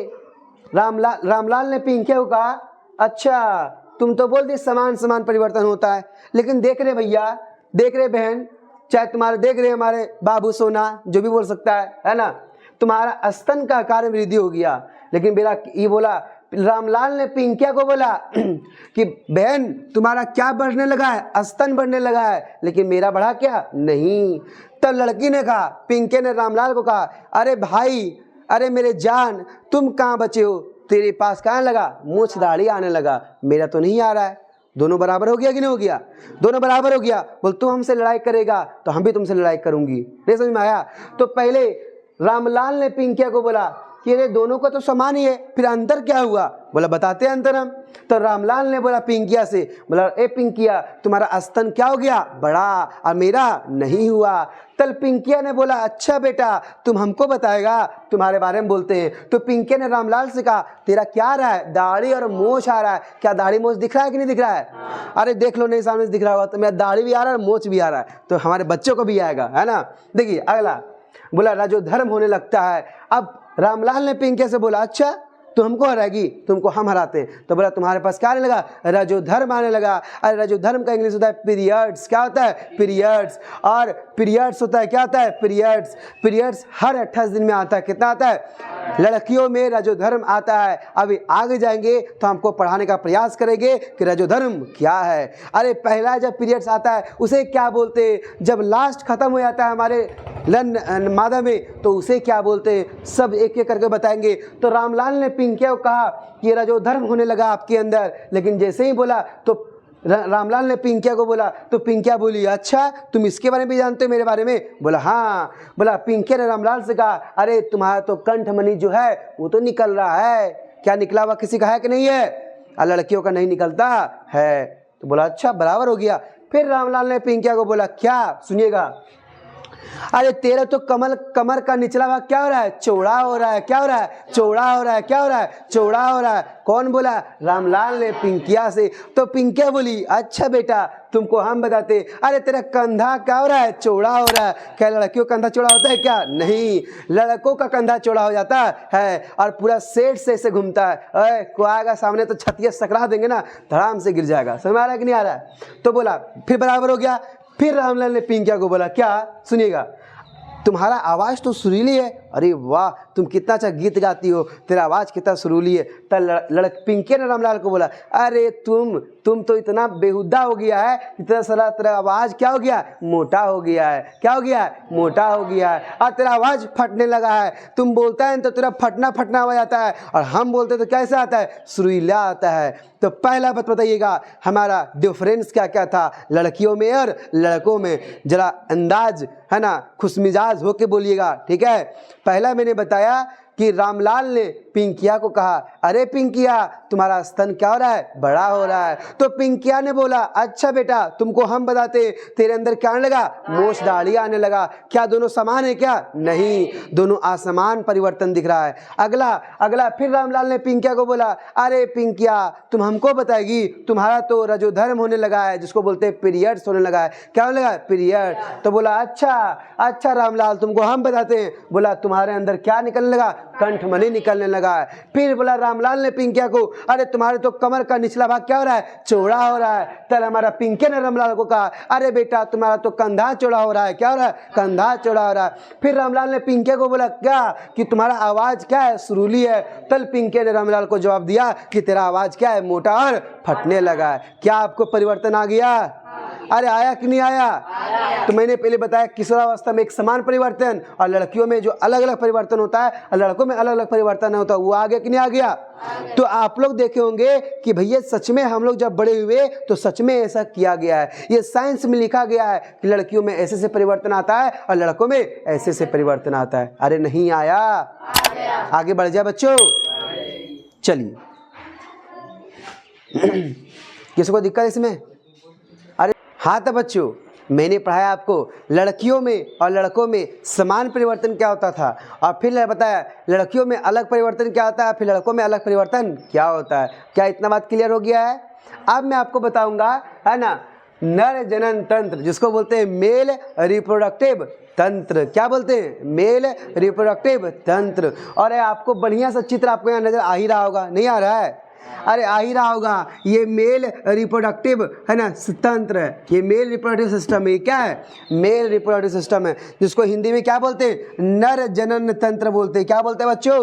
Speaker 1: रामलाल ने पिंकिया को कहा अच्छा तुम तो बोल दी समान परिवर्तन होता है, लेकिन देख रहे भैया, देख रहे बहन, चाहे तुम्हारे देख रहे हमारे बाबू सोना जो भी बोल सकता है ना, तुम्हारा स्तन का आकार में वृद्धि हो गया। लेकिन मेरा ये बोला रामलाल ने पिंकिया को बोला कि बहन तुम्हारा क्या बढ़ने लगा है? स्तन बढ़ने लगा है, लेकिन मेरा बढ़ा क्या? नहीं। तब लड़की ने कहा, पिंकिया ने रामलाल को कहा अरे भाई, अरे मेरे जान तुम कहाँ बचे हो? तेरे पास कहाँ लगा? मूछ दाढ़ी आने लगा, मेरा तो नहीं आ रहा है। दोनों बराबर हो गया कि नहीं हो गया? दोनों बराबर हो गया। बोल तू हमसे लड़ाई करेगा तो हम भी तुमसे लड़ाई करूंगी। नहीं समझ में आया? तो पहले रामलाल ने पिंकिया को बोला कि ये दोनों को तो समान ही है, फिर अंतर क्या हुआ? बोला बताते हैं अंतर हम। तो रामलाल ने बोला पिंकिया से, बोला ए पिंकिया तुम्हारा स्तन क्या हो गया? बड़ा, और मेरा नहीं हुआ। तल पिंकिया ने बोला अच्छा बेटा तुम हमको बताएगा, तुम्हारे बारे में बोलते हैं। तो पिंकिया ने रामलाल से कहा तेरा क्या आ रहा है? दाढ़ी और मोछ आ रहा है। क्या दाढ़ी मोछ दिख रहा है कि नहीं दिख रहा है? अरे देख लो, नहीं सामने से दिख रहा होगा। तो मेरा दाढ़ी भी आ रहा है और मोछ भी आ रहा है, तो हमारे बच्चों को भी आएगा, है ना। देखिए अगला बोला रजोधर्म होने लगता है। अब रामलाल ने पिंकिया से बोला अच्छा तू हमको हराएगी, तुमको हम हराते हैं। तो बोला तुम्हारे पास क्या आने लगा? रजोधर्म आने लगा। अरे रजोधर्म का इंग्लिश होता है पीरियड्स। क्या होता है? पीरियड्स। और पीरियड्स होता है क्या होता है? पीरियड्स। पीरियड्स हर 28 दिन में आता है। कितना आता है? लड़कियों में रजोधर्म आता है। अभी आगे जाएंगे तो हमको पढ़ाने का प्रयास करेंगे कि रजोधर्म क्या है। अरे पहला जब पीरियड्स आता है उसे क्या बोलते हैं, जब लास्ट खत्म हो जाता है हमारे मादा में तो उसे क्या बोलते हैं, सब एक एक करके बताएंगे। तो रामलाल ने पिंकिया को कहा कि रजोधर्म होने लगा आपके अंदर, लेकिन जैसे ही बोला तो रामलाल ने पिंकिया को बोला तो पिंकिया बोली अच्छा तुम इसके बारे में भी जानते हो मेरे बारे में? बोला हाँ। बोला पिंकिया ने रामलाल से कहा अरे तुम्हारा तो कंठमणि जो है वो तो निकल रहा है, क्या निकला हुआ किसी का है कि नहीं है? लड़कियों का नहीं निकलता है। तो बोला अच्छा बराबर हो गया। फिर रामलाल ने पिंकिया को बोला क्या, सुनिएगा, अरे तेरा तो कमर का निचला भाग क्या हो रहा है, चौड़ा हो रहा है, क्या हो रहा है, चौड़ा हो रहा है, क्या हो रहा है, चौड़ा हो रहा है। कौन बोला? रामलाल ने पिंकिया से। तो पिंकिया बोली अच्छा बेटा तुमको हम बताते। अरे तेरा कंधा क्या हो रहा है, चौड़ा हो रहा है। क्या लड़कियों का कंधा चौड़ा होता है क्या? नहीं, लड़कों का कंधा चौड़ा हो जाता है और पूरा सेट से ऐसे घूमता है। अरे कोई आएगा सामने तो छतिया सकरा देंगे ना, धड़ाम से गिर जाएगा। समझ आ रहा है कि नहीं आ रहा है? तो बोला फिर बराबर हो गया। फिर रामलाल ने पिंकिया को बोला क्या, सुनिएगा, तुम्हारा आवाज़ तो सुरीली है। अरे वाह तुम कितना अच्छा गीत गाती हो, तेरा आवाज़ कितना सुरीली है। तब पिंकिया ने रामलाल को बोला अरे तुम तो इतना बेहुदा हो गया है, इतना सारा तेरा आवाज़ क्या हो गया, मोटा हो गया है। क्या हो गया है? मोटा हो गया है। और तेरा आवाज़ फटने लगा है। तुम बोलता है तो तेरा फटना आवाज आता है और हम बोलते तो कैसा आता है, सुरीला आता है। तो पहला बात बताइएगा हमारा डिफरेंस क्या क्या था लड़कियों में और लड़कों में, जरा अंदाज है ना खुशमिजाज होके बोलिएगा, ठीक है। पहला मैंने बताया कि रामलाल ने पिंकिया को कहा अरे पिंकिया तुम्हारा स्तन क्या हो रहा है, बड़ा हो रहा है। तो पिंकिया ने बोला अच्छा बेटा तुमको हम बताते, तेरे अंदर क्या आने लगा, मोछ दाढ़ी आने लगा। क्या दोनों समान है क्या? नहीं, दोनों असमान परिवर्तन दिख रहा है। अगला फिर रामलाल ने पिंकिया को बोला अरे पिंकिया तुम हमको बताएगी, तुम्हारा तो रजोधर्म होने लगा है, जिसको बोलते हैं पीरियड्स होने लगा है। क्या होने लगा है? पीरियड। तो बोला अच्छा रामलाल तुमको हम बताते हैं। बोला तुम्हारे अंदर क्या निकलने लगा, कंठमणि निकलने लगा है। फिर बोला रामलाल ने पिंकिया को अरे तुम्हारे तो कमर का निचला भाग क्या हो रहा है, चौड़ा हो रहा है। तब हमारा पिंकिया ने रामलाल को कहा अरे बेटा तुम्हारा तो कंधा चौड़ा हो रहा है। क्या हो रहा है? कंधा चौड़ा हो रहा है। फिर रामलाल ने पिंकिया को बोला क्या कि तुम्हारा आवाज क्या है, सुरीली है। तब पिंकिया ने रामलाल को जवाब दिया कि तेरा आवाज क्या है, मोटा और फटने लगा है। क्या आपको परिवर्तन आ गया? अरे आया कि नहीं आया? तो मैंने पहले बताया किशोरावस्था में एक समान परिवर्तन और लड़कियों में जो अलग अलग परिवर्तन होता है और लड़कों में अलग अलग परिवर्तन होता है, वो आ गया कि नहीं आ गया? तो आप लोग देखे होंगे कि भैया सच में हम लोग जब बड़े हुए तो सच में ऐसा किया गया है। ये साइंस में लिखा गया है कि लड़कियों में ऐसे से परिवर्तन आता है और लड़कों में ऐसे से परिवर्तन आता है। अरे नहीं आया? आगे बढ़ जाए बच्चों, चलिए। किसी को दिक्कत इसमें? हाँ तो बच्चों मैंने पढ़ाया आपको लड़कियों में और लड़कों में समान परिवर्तन क्या होता था और फिर बताया लड़कियों में अलग परिवर्तन क्या होता है, फिर लड़कों में अलग परिवर्तन क्या होता है। क्या इतना बात क्लियर हो गया है? अब मैं आपको बताऊंगा है ना नर जनन तंत्र, जिसको बोलते हैं मेल रिप्रोडक्टिव तंत्र। क्या बोलते हैं? मेल रिप्रोडक्टिव तंत्र। और आपको बढ़िया सा चित्र आपको यहाँ नजर आ ही रहा होगा, नहीं आ रहा है? अरे आ ही रहा होगा। ये मेल रिप्रोडक्टिव है ना तंत्र है, ये मेल रिप्रोडक्टिव सिस्टम है। क्या है? मेल रिप्रोडक्टिव सिस्टम है, जिसको हिंदी में क्या बोलते हैं? नर जनन तंत्र बोलते हैं। क्या बोलते हैं बच्चों?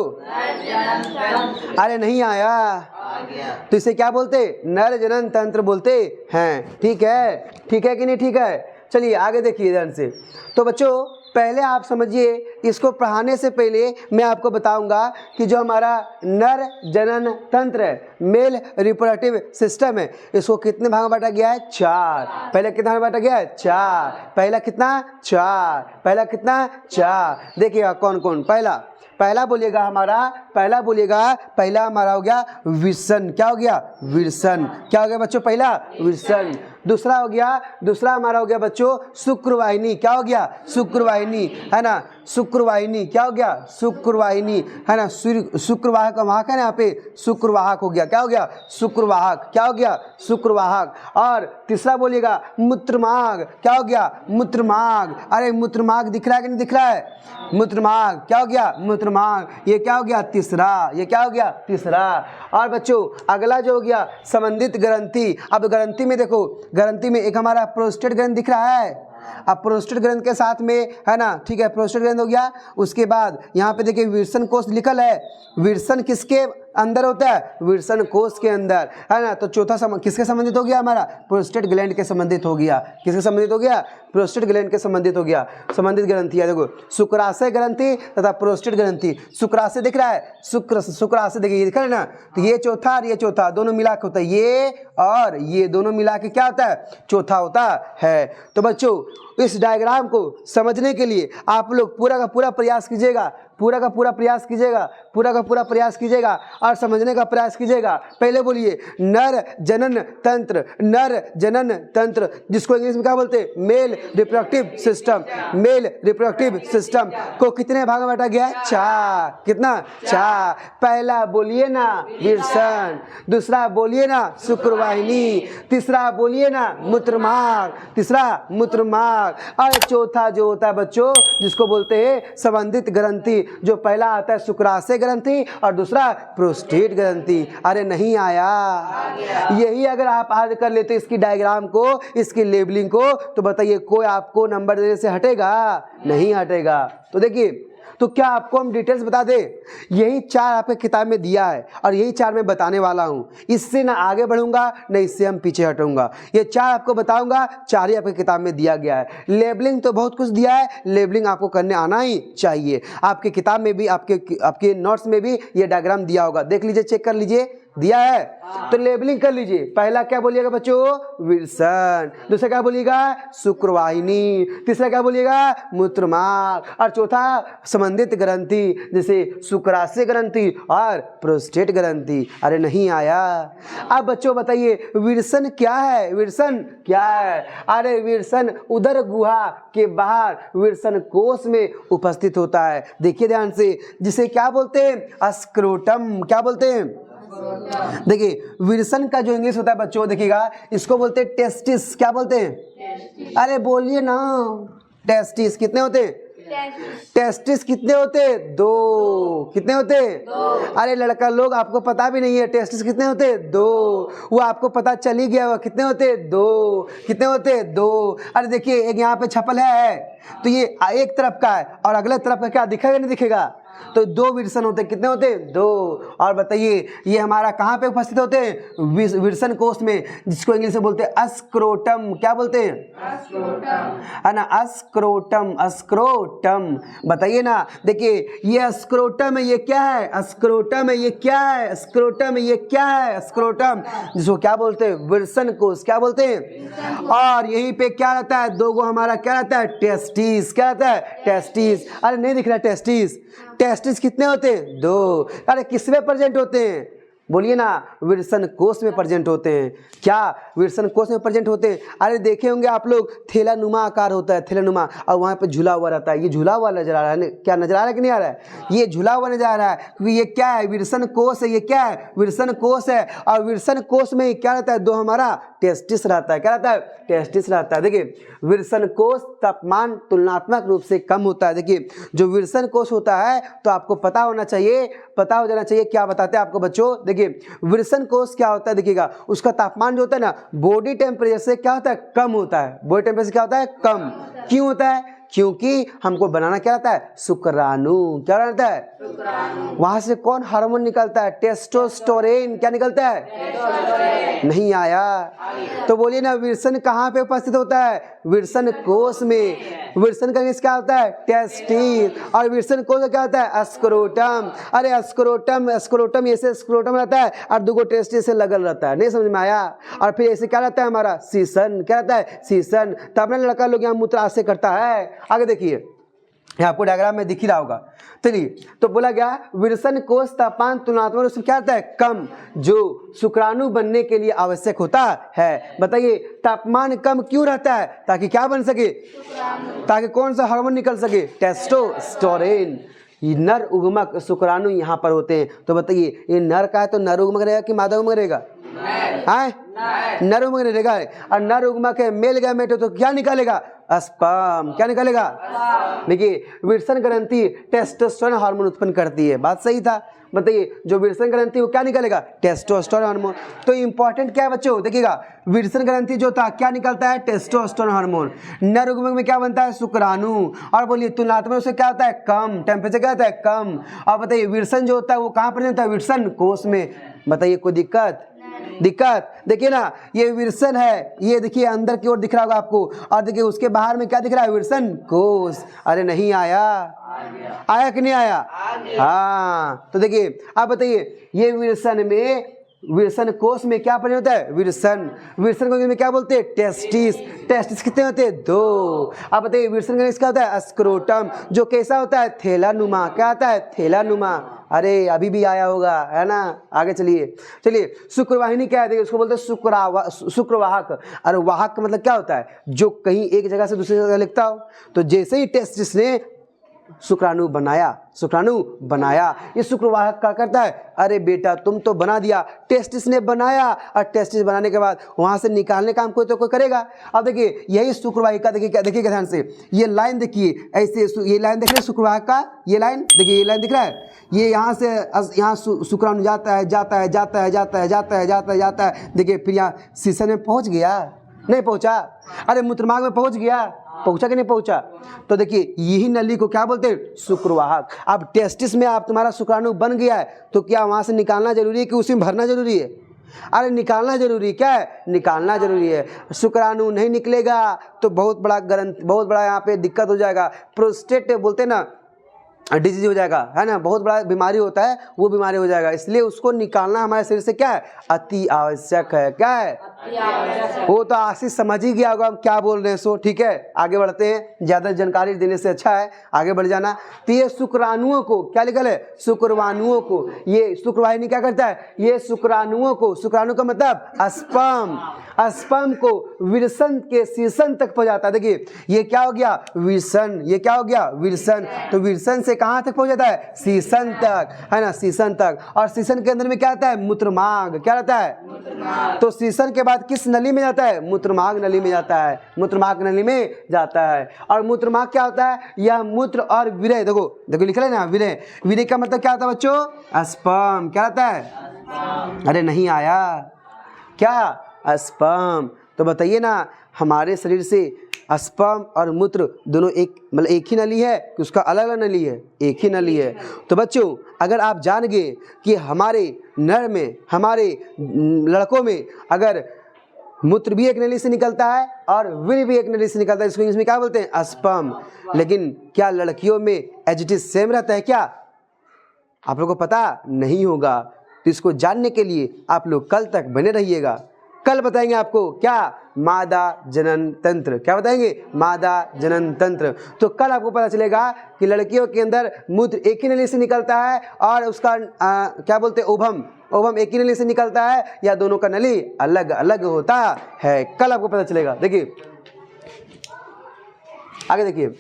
Speaker 1: अरे नहीं आया? तो इसे क्या बोलते हैं? नर जनन तंत्र बोलते हैं। ठीक है कि नहीं? ठीक है, चलिए आगे देखिए ध्यान से। तो बच्चों पहले आप समझिए, इसको पढ़ाने से पहले मैं आपको बताऊंगा कि जो हमारा नर जनन तंत्र है, मेल रिप्रोडक्टिव सिस्टम है, इसको कितने भाग में बांटा गया है? 4। पहले कितना भाग में बांटा गया है? 4। पहला कितना? 4। पहला कितना? 4। देखिएगा कौन कौन। पहला बोलिएगा हमारा, पहला हमारा हो गया विषण। क्या हो गया? विषण। क्या हो गया बच्चों? पहला विषण। दूसरा हमारा हो गया बच्चों शुक्रवाहिनी। क्या हो गया? शुक्रवाहिनी है ना, शुक्रवाहिनी। क्या हो गया? शुक्रवाहिनी है ना, शुक्रवाहक वाहक है ना, यहाँ पे शुक्रवाहक हो गया। क्या हो गया? शुक्रवाहक। क्या हो गया? शुक्रवाहक। और तीसरा बोलिएगा मूत्रमार्ग। क्या हो गया? मूत्रमार्ग। अरे मूत्रमार्ग दिख रहा है कि नहीं दिख रहा है? मूत्रमार्ग। क्या हो गया? मूत्रमार्ग। ये क्या हो गया? तीसरा। ये क्या हो गया? तीसरा। और बच्चों अगला जो हो गया संबंधित ग्रंथि। अब ग्रंथि में देखो, ग्रंथि में एक हमारा प्रोस्टेट ग्रंथि दिख रहा है, अब प्रोस्टेट ग्रंथ के साथ में है ना, ठीक है, प्रोस्टेट ग्रंथ हो गया। उसके बाद यहाँ पे देखिए विल्सन कोष लिखल है। विल्सन किसके अंदर होता है? विल्सन कोष के अंदर, है ना। तो चौथा किसके संबंधित हो गया? हमारा प्रोस्टेट ग्लैंड के संबंधित हो गया। किसके संबंधित हो गया? प्रोस्टेट ग्लैंड के संबंधित हो गया। संबंधित ग्रंथि है देखो, शुक्राशय ग्रंथि तथा प्रोस्टेट ग्रंथि। शुक्राशय दिख रहा है, शुक्राशय देखिए, दिख रहा है ना। तो ये चौथा और ये चौथा दोनों मिला के होता है, ये और ये दोनों मिला के क्या होता है? चौथा होता है। तो बच्चों इस डायग्राम को समझने के लिए आप लोग पूरा का पूरा प्रयास कीजिएगा, पूरा का पूरा प्रयास कीजिएगा, पूरा का पूरा प्रयास कीजिएगा और समझने का प्रयास कीजिएगा। पहले बोलिए नर जनन तंत्र, नर जनन तंत्र, जिसको इंग्लिश में क्या बोलते हैं? Male reproductive system. Male reproductive system को कितने भाग में बांटा गया है? 4। कितना? 4। पहला बोलिए ना विल्सन, दूसरा बोलिए ना शुक्रवाहिनी, तीसरा बोलिए ना मूत्रमार्ग, तीसरा मूत्रमार्ग, और चौथा जो होता है बच्चों जिसको बोलते हैं संबंधित ग्रंथि, जो पहला आता है शुक्राशय ग्रंथि और दूसरा प्रोस्टेट ग्रंथि। अरे नहीं आया? यही अगर आप आज कर लेते इसकी डायग्राम को, इसकी लेबलिंग को, तो बताइए कोई आपको नंबर देने से हटेगा? नहीं हटेगा। तो देखिए, तो क्या आपको हम डिटेल्स बता दें? यही 4 आपके किताब में दिया है और यही 4 मैं बताने वाला हूँ। इससे ना आगे बढ़ूंगा ना इससे हम पीछे हटूंगा। ये 4 आपको बताऊंगा, 4 ही आपके किताब में दिया गया है। लेबलिंग तो बहुत कुछ दिया है, लेबलिंग आपको करने आना ही चाहिए। आपके किताब में भी, आपके नोट्स में भी ये डायग्राम दिया होगा, देख लीजिए, चेक कर लीजिए, दिया है। तो लेबलिंग कर लीजिए। पहला क्या बोलिएगा बच्चों? विल्सन। दूसरा क्या बोलिएगा? शुक्रवाहिनी। तीसरा क्या बोलिएगा? मूत्रमार्ग। और चौथा संबंधित ग्रंथि, जैसे शुक्राशय ग्रंथि और प्रोस्टेट ग्रंथि। अरे नहीं आया? अब बच्चों बताइए विल्सन क्या है? विल्सन क्या है? अरे विल्सन उदर गुहा के बाहर विल्सन कोष में उपस्थित होता है। देखिए ध्यान से, जिसे क्या बोलते हैं? स्क्रोटम। क्या बोलते हैं? देखिए विल्सन का जो इंग्लिश होता है बच्चों, देखिएगा, इसको बोलते हैं टेस्टिस। क्या बोलते हैं? अरे बोलिए ना, टेस्टिस। कितने होते हैं? टेस्टिस कितने होते? 2। कितने होते? 2। अरे लड़का लोग, आपको पता भी नहीं है टेस्टिस कितने होते? 2। वो आपको पता चल ही गया, कितने होते? 2। कितने होते? 2। अरे देखिए एक यहाँ पे छपल है, तो ये एक तरफ का है और अगले तरफ का क्या दिखेगा? नहीं दिखेगा। तो 2 विल्सन होते हैं। कितने होते हैं? 2। और बताइए ये हमारा कहाँ पे उपस्थित होते हैं? विल्सन कोष में, जिसको इंग्लिश में बोलते हैं स्क्रोटम। क्या बोलते हैं? स्क्रोटम, है ना, स्क्रोटम। स्क्रोटम बताइए ना। देखिए ये स्क्रोटम है, ये क्या है? स्क्रोटम है, ये क्या है? स्क्रोटम है, ये क्या है? स्क्रोटम, जिसको क्या बोलते हैं? विल्सन कोष। क्या बोलते हैं? और यहीं पे क्या रहता है? 2 गो हमारा क्या रहता है? टेस्टिस। क्या रहता है? टेस्टिस। अरे नहीं दिख रहा टेस्टिस? टेस्टिस कितने होते हैं? 2। अरे किसमें प्रेजेंट होते हैं? बोलिए ना, विल्सन कोष में प्रेजेंट होते हैं। क्या विल्सन कोष में प्रेजेंट होते हैं? अरे देखे होंगे आप लोग, थैलानुमा आकार होता है, थैलानुमा, और वहाँ पे झूला हुआ रहता है। ये झूला हुआ नजर आ रहा है, क्या नजर आ रहा है कि नहीं आ रहा है? ये झूला हुआ नजर आ रहा है, क्योंकि ये क्या है? विल्सन कोष है। ये क्या है? विल्सन कोष है। और विल्सन कोष में क्या रहता है? 2 हमारा टेस्टिस रहता है। क्या रहता है? टेस्टिस रहता है। देखिए विल्सन कोष तापमान तुलनात्मक रूप से कम होता है। देखिए जो विल्सन कोष होता है, तो आपको पता होना चाहिए, पता हो जाना चाहिए क्या बताते हैं आपको बच्चों। देखिए विल्सन कोष क्या होता है? देखिएगा, उसका तापमान जो होता है ना, बॉडी टेम्परेचर से क्या होता है? कम होता है। बॉडी टेम्परेचर क्या होता है? कम। क्यों होता है? क्योंकि हमको बनाना क्या रहता है? शुक्राणु। क्या रहता है? शुक्राणु। वहां से कौन हार्मोन निकलता है? टेस्टोस्टेरोन। क्या निकलता है? टेस्टोस्टेरोन। नहीं आया? तो बोलिए ना, विल्सन कहाँ पे उपस्थित होता है? विल्सन कोष में। विल्सन का क्या होता है? टेस्टिस। और विल्सन कोष क्या होता है? स्क्रोटम। अरे स्क्रोटम, स्क्रोटम ऐसे स्क्रोटम रहता है और 2 गो टेस्टिस से लगल रहता है। नहीं समझ में आया? और फिर ऐसे क्या रहता है हमारा? सीसन। क्या रहता है? सीसन। तब ना लड़का लोग यहाँ मूत्राशय करता है। आगे देखिए, आपको डायग्राम में दिख ही रहा होगा। चलिए, तो बोला गया विल्सन कोष तापमान तुलनात्मक रूप से क्या रहता है? कम, जो शुक्राणु बनने के लिए आवश्यक होता है। बताइए तापमान कम क्यों रहता है? ताकि क्या बन सके? ताकि कौन सा हार्मोन निकल सके? टेस्टोस्टेरोन। नर उगमक शुक्राणु यहाँ पर होते हैं। तो बताइए ये नर का है तो नर उगमक रहेगा कि मादा उगमक रहेगा? नर उगमक रहेगा। और नर उगमक है, मेल गैमेट हो तो क्या निकालेगा? स्पर्म। क्या निकलेगा? देखिए विल्सन ग्रंथि टेस्टोस्टेरोन हार्मोन उत्पन्न करती है, बात सही था। बताइए जो विल्सन ग्रंथि वो क्या निकलेगा? Testosterone hormone. तो इंपॉर्टेंट क्या है बच्चों, देखिएगा विल्सन ग्रंथि जो था क्या निकलता है? Testosterone hormone. नर युग्मक में क्या बनता है? शुक्राणु। और बोलिए तुलनात्मक उससे क्या होता है? कम। टेम्परेचर क्या होता है? कम। और बताइए विल्सन जो होता है वो कहाँ पर होता है? विल्सन कोष में। बताइए कोई दिक्कत? देखिए ना ये विल्सन है, ये देखिए अंदर की ओर दिख रहा होगा आपको, और देखिए उसके बाहर में क्या दिख रहा है? विल्सन कोष। अरे नहीं आया? आया कि नहीं आया? हाँ, तो देखिए आप बताइए ये विल्सन कोष में क्या परिणत होता है? विल्सन कोष में क्या बोलते हैं? टेस्टिस कितने होते हैं? 2। आप बताइए विल्सन कोष क्या होता है? स्क्रोटम, जो कैसा होता है? थैलानुमा। क्या आता है? थैलानुमा। अरे अभी भी आया होगा, है ना? आगे चलिए शुक्रवाहिनी क्या है? देखिए उसको बोलते हैं शुक्रवाहक। अरे वाहक का मतलब क्या होता है? जो कहीं एक जगह से दूसरी जगह लिखता हो। तो जैसे ही टेस्टिस ने शुक्राणु बनाया, ये शुक्रवाहक क्या करता है? अरे बेटा तुम तो बना दिया, टेस्टिस ने बनाया, और टेस्टिस बनाने के बाद वहां से निकालने का काम कोई करेगा। अब देखिए यही शुक्रवाहिका, देखिए ध्यान से, ये लाइन देखिए ऐसे, ये लाइन देख रहे हैं शुक्रवाहक का, ये लाइन देखिए, ये लाइन दिख रहा है, ये यहाँ से यहाँ शुक्राणु जाता है, देखिए फिर यहाँ सीसन में पहुंच गया, नहीं पहुंचा? अरे मूत्रमार्ग में पहुंच गया, पहुंचा कि नहीं पहुंचा? तो देखिए यही नली को क्या बोलते हैं? शुक्रवाहक। अब टेस्टिस में आप तुम्हारा शुक्राणु बन गया है, तो क्या वहां से निकालना जरूरी है कि उसी में भरना जरूरी है? अरे निकालना जरूरी, क्या है? निकालना जरूरी है। शुक्राणु नहीं निकलेगा तो बहुत बड़ा यहाँ पे दिक्कत हो जाएगा। प्रोस्टेट बोलते हैं ना, डिजीज हो जाएगा, है ना? बहुत बड़ा बीमारी होता है, वो बीमारी हो जाएगा। इसलिए उसको निकालना हमारे शरीर से क्या है? अति आवश्यक है। क्या है? वो तो आशीष समझ ही गया होगा हम क्या बोल रहे हैं। सो ठीक है, आगे बढ़ते हैं। ज्यादा जानकारी देने से अच्छा है आगे बढ़ जाना। तो ये शुक्राणुओं को क्या लिखल है? शुक्रवाणुओं को। ये शुक्रवाहिनी क्या करता है? ये शुक्राणुओं को, शुक्राणु का मतलब स्पर्म को विल्सन के सीसन तक पहुंचाता है। देखिए ये क्या हो गया? विल्सन। ये क्या हो गया? विल्सन। तो विल्सन से कहां तक पहुंच जाता है? सीसन तक, है ना? सीसन तक। और सीसन के अंदर में क्या आता है? मूत्रमार्ग। क्या रहता है? तो सीसन के बाद किस नली में जाता है? मूत्रमार्ग नली में जाता है। मूत्रमार्ग नली में जाता है। और मूत्रमार्ग क्या होता है? यह मूत्र और वीर्य, देखो लिख रहे हैं ना, वीर्य का मतलब क्या होता है बच्चों? स्पर्म। क्या रहता है? अरे नहीं आया? क्या? स्पर्म। तो बताइए ना हमारे शरीर से स्पर्म और मूत्र दोनों एक ही नली है कि उसका अलग अलग नली है? एक ही नली है। तो बच्चों अगर आप जान गए कि हमारे नर में, हमारे लड़कों में अगर मूत्र भी एक नली से निकलता है और वीर्य भी एक नली से निकलता है, इसको इंग्लिश में क्या बोलते हैं? स्पर्म। लेकिन क्या लड़कियों में एजिटिस सेम रहता है क्या? आप लोगों को पता नहीं होगा। तो इसको जानने के लिए आप लोग कल तक बने रहिएगा। कल बताएंगे आपको क्या? मादा जनन तंत्र। क्या बताएंगे? मादा जनन तंत्र। तो कल आपको पता चलेगा कि लड़कियों के अंदर मूत्र एक ही नली से निकलता है और उसका क्या बोलते हैं? ओवम एक ही नली से निकलता है या दोनों का नली अलग अलग होता है। कल आपको पता चलेगा। देखिए आगे देखिए,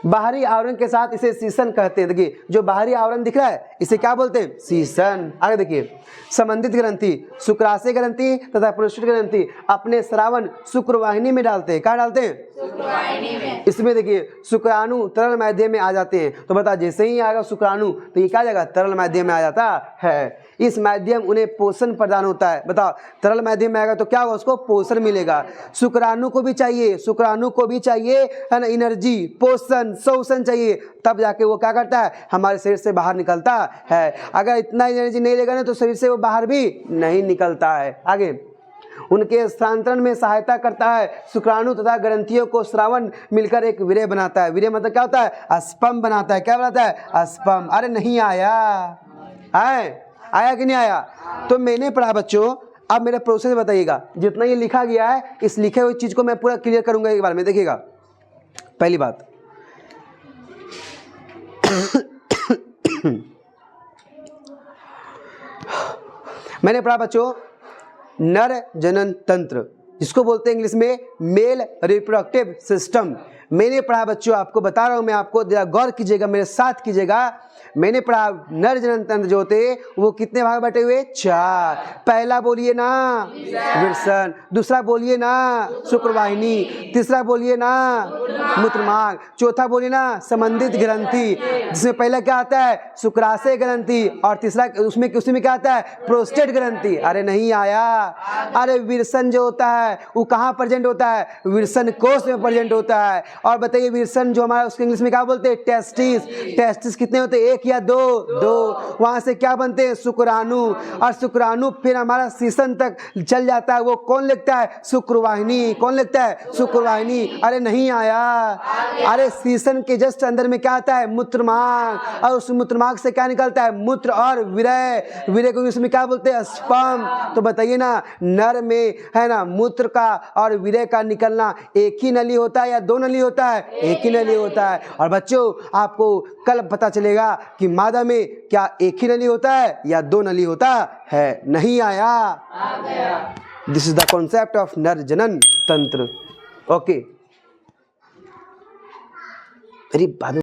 Speaker 1: बाहरी आवरण के साथ इसे सीसन कहते हैं। देखिए जो बाहरी आवरण दिख रहा है इसे क्या बोलते हैं? सीसन। आगे देखिए, संबंधित ग्रंथि, शुक्राशय ग्रंथि तथा प्रोस्टेट ग्रंथि अपने स्रावन शुक्रवाहिनी में डालते हैं। कहाँ डालते हैं? शुक्रवाहिनी में। इसमें देखिए शुक्राणु तरल माध्यम में आ जाते हैं। तो बता जैसे ही आएगा शुक्राणु तो ये क्या जाएगा? तरल माध्यम में आ जाता है। इस माध्यम उन्हें पोषण प्रदान होता है। बताओ तरल माध्यम में आएगा तो क्या होगा? उसको पोषण मिलेगा। शुक्राणु को भी चाहिए, है ना, एनर्जी, पोषण, शोषण चाहिए, तब जाके वो क्या करता है? हमारे शरीर से बाहर निकलता है। अगर इतना एनर्जी नहीं लेगा ना तो शरीर से वो बाहर भी नहीं निकलता है। आगे उनके स्थानांतरण में सहायता करता है। शुक्राणु तथा ग्रंथियों को स्रावन मिलकर एक वीर्य बनाता है। वीर्य मतलब क्या होता है? स्पर्म बनाता है। क्या बनाता है? स्पर्म। अरे नहीं आया कि नहीं आया? तो मैंने पढ़ा बच्चों, अब मेरे प्रोसेस बताइएगा। जितना ये लिखा गया है इस लिखे हुई चीज को मैं पूरा क्लियर करूंगा एक बार में। देखिएगा पहली बात मैंने पढ़ा बच्चों नर जनन तंत्र, जिसको बोलते हैं इंग्लिश में मेल रिप्रोडक्टिव सिस्टम। मैंने पढ़ा बच्चों, आपको बता रहा हूं मैं, आपको जरा गौर कीजिएगा, मेरे साथ कीजिएगा। मैंने पढ़ा नर जनन तंत्र जो होते वो कितने भाग बटे हुए? 4। पहला बोलिए ना विरसन, दूसरा बोलिए ना शुक्रवाहिनी, तीसरा बोलिए ना मूत्रमार्ग, चौथा बोलिए ना संबंधित ग्रंथि, जिसमें पहला क्या आता है? शुक्राशय ग्रंथि, और तीसरा उसमें क्या आता है? प्रोस्टेट ग्रंथि। अरे नहीं आया। अरे विरसन जो होता है वो कहाँ प्रेजेंट होता है? विरसन कोष में प्रेजेंट होता है। और बताइए विरसन जो हमारा, उसके इंग्लिश में क्या बोलते हैं? टेस्टिस। टेस्टिस कितने होते हैं? 1 या 2? 2। वहां से क्या बनते हैं? शुक्राणु। और शुक्राणु फिर हमारा सीसन तक चल जाता है, वो कौन लिखता है? शुक्रवाहिनी। कौन लिखता है? शुक्रवाहिनी। अरे नहीं आया। अरे सीसन के जस्ट अंदर में क्या आता है? मूत्रमार्ग, और उस मूत्रमार्ग से क्या निकलता है? मूत्र और विरय। विरय को इसमें क्या बोलते हैं? स्पर्म। तो बताइए ना, नर में है ना मूत्र का और विरय का निकलना एक ही नली होता है या 2 नली होता है? एक ही नली होता है। और बच्चों आपको कल पता चलेगा कि मादा में क्या एक ही नली होता है या 2 नली होता है। नहीं आया? आ गया। This is the concept of नर जनन तंत्र। ओके। अरे बाद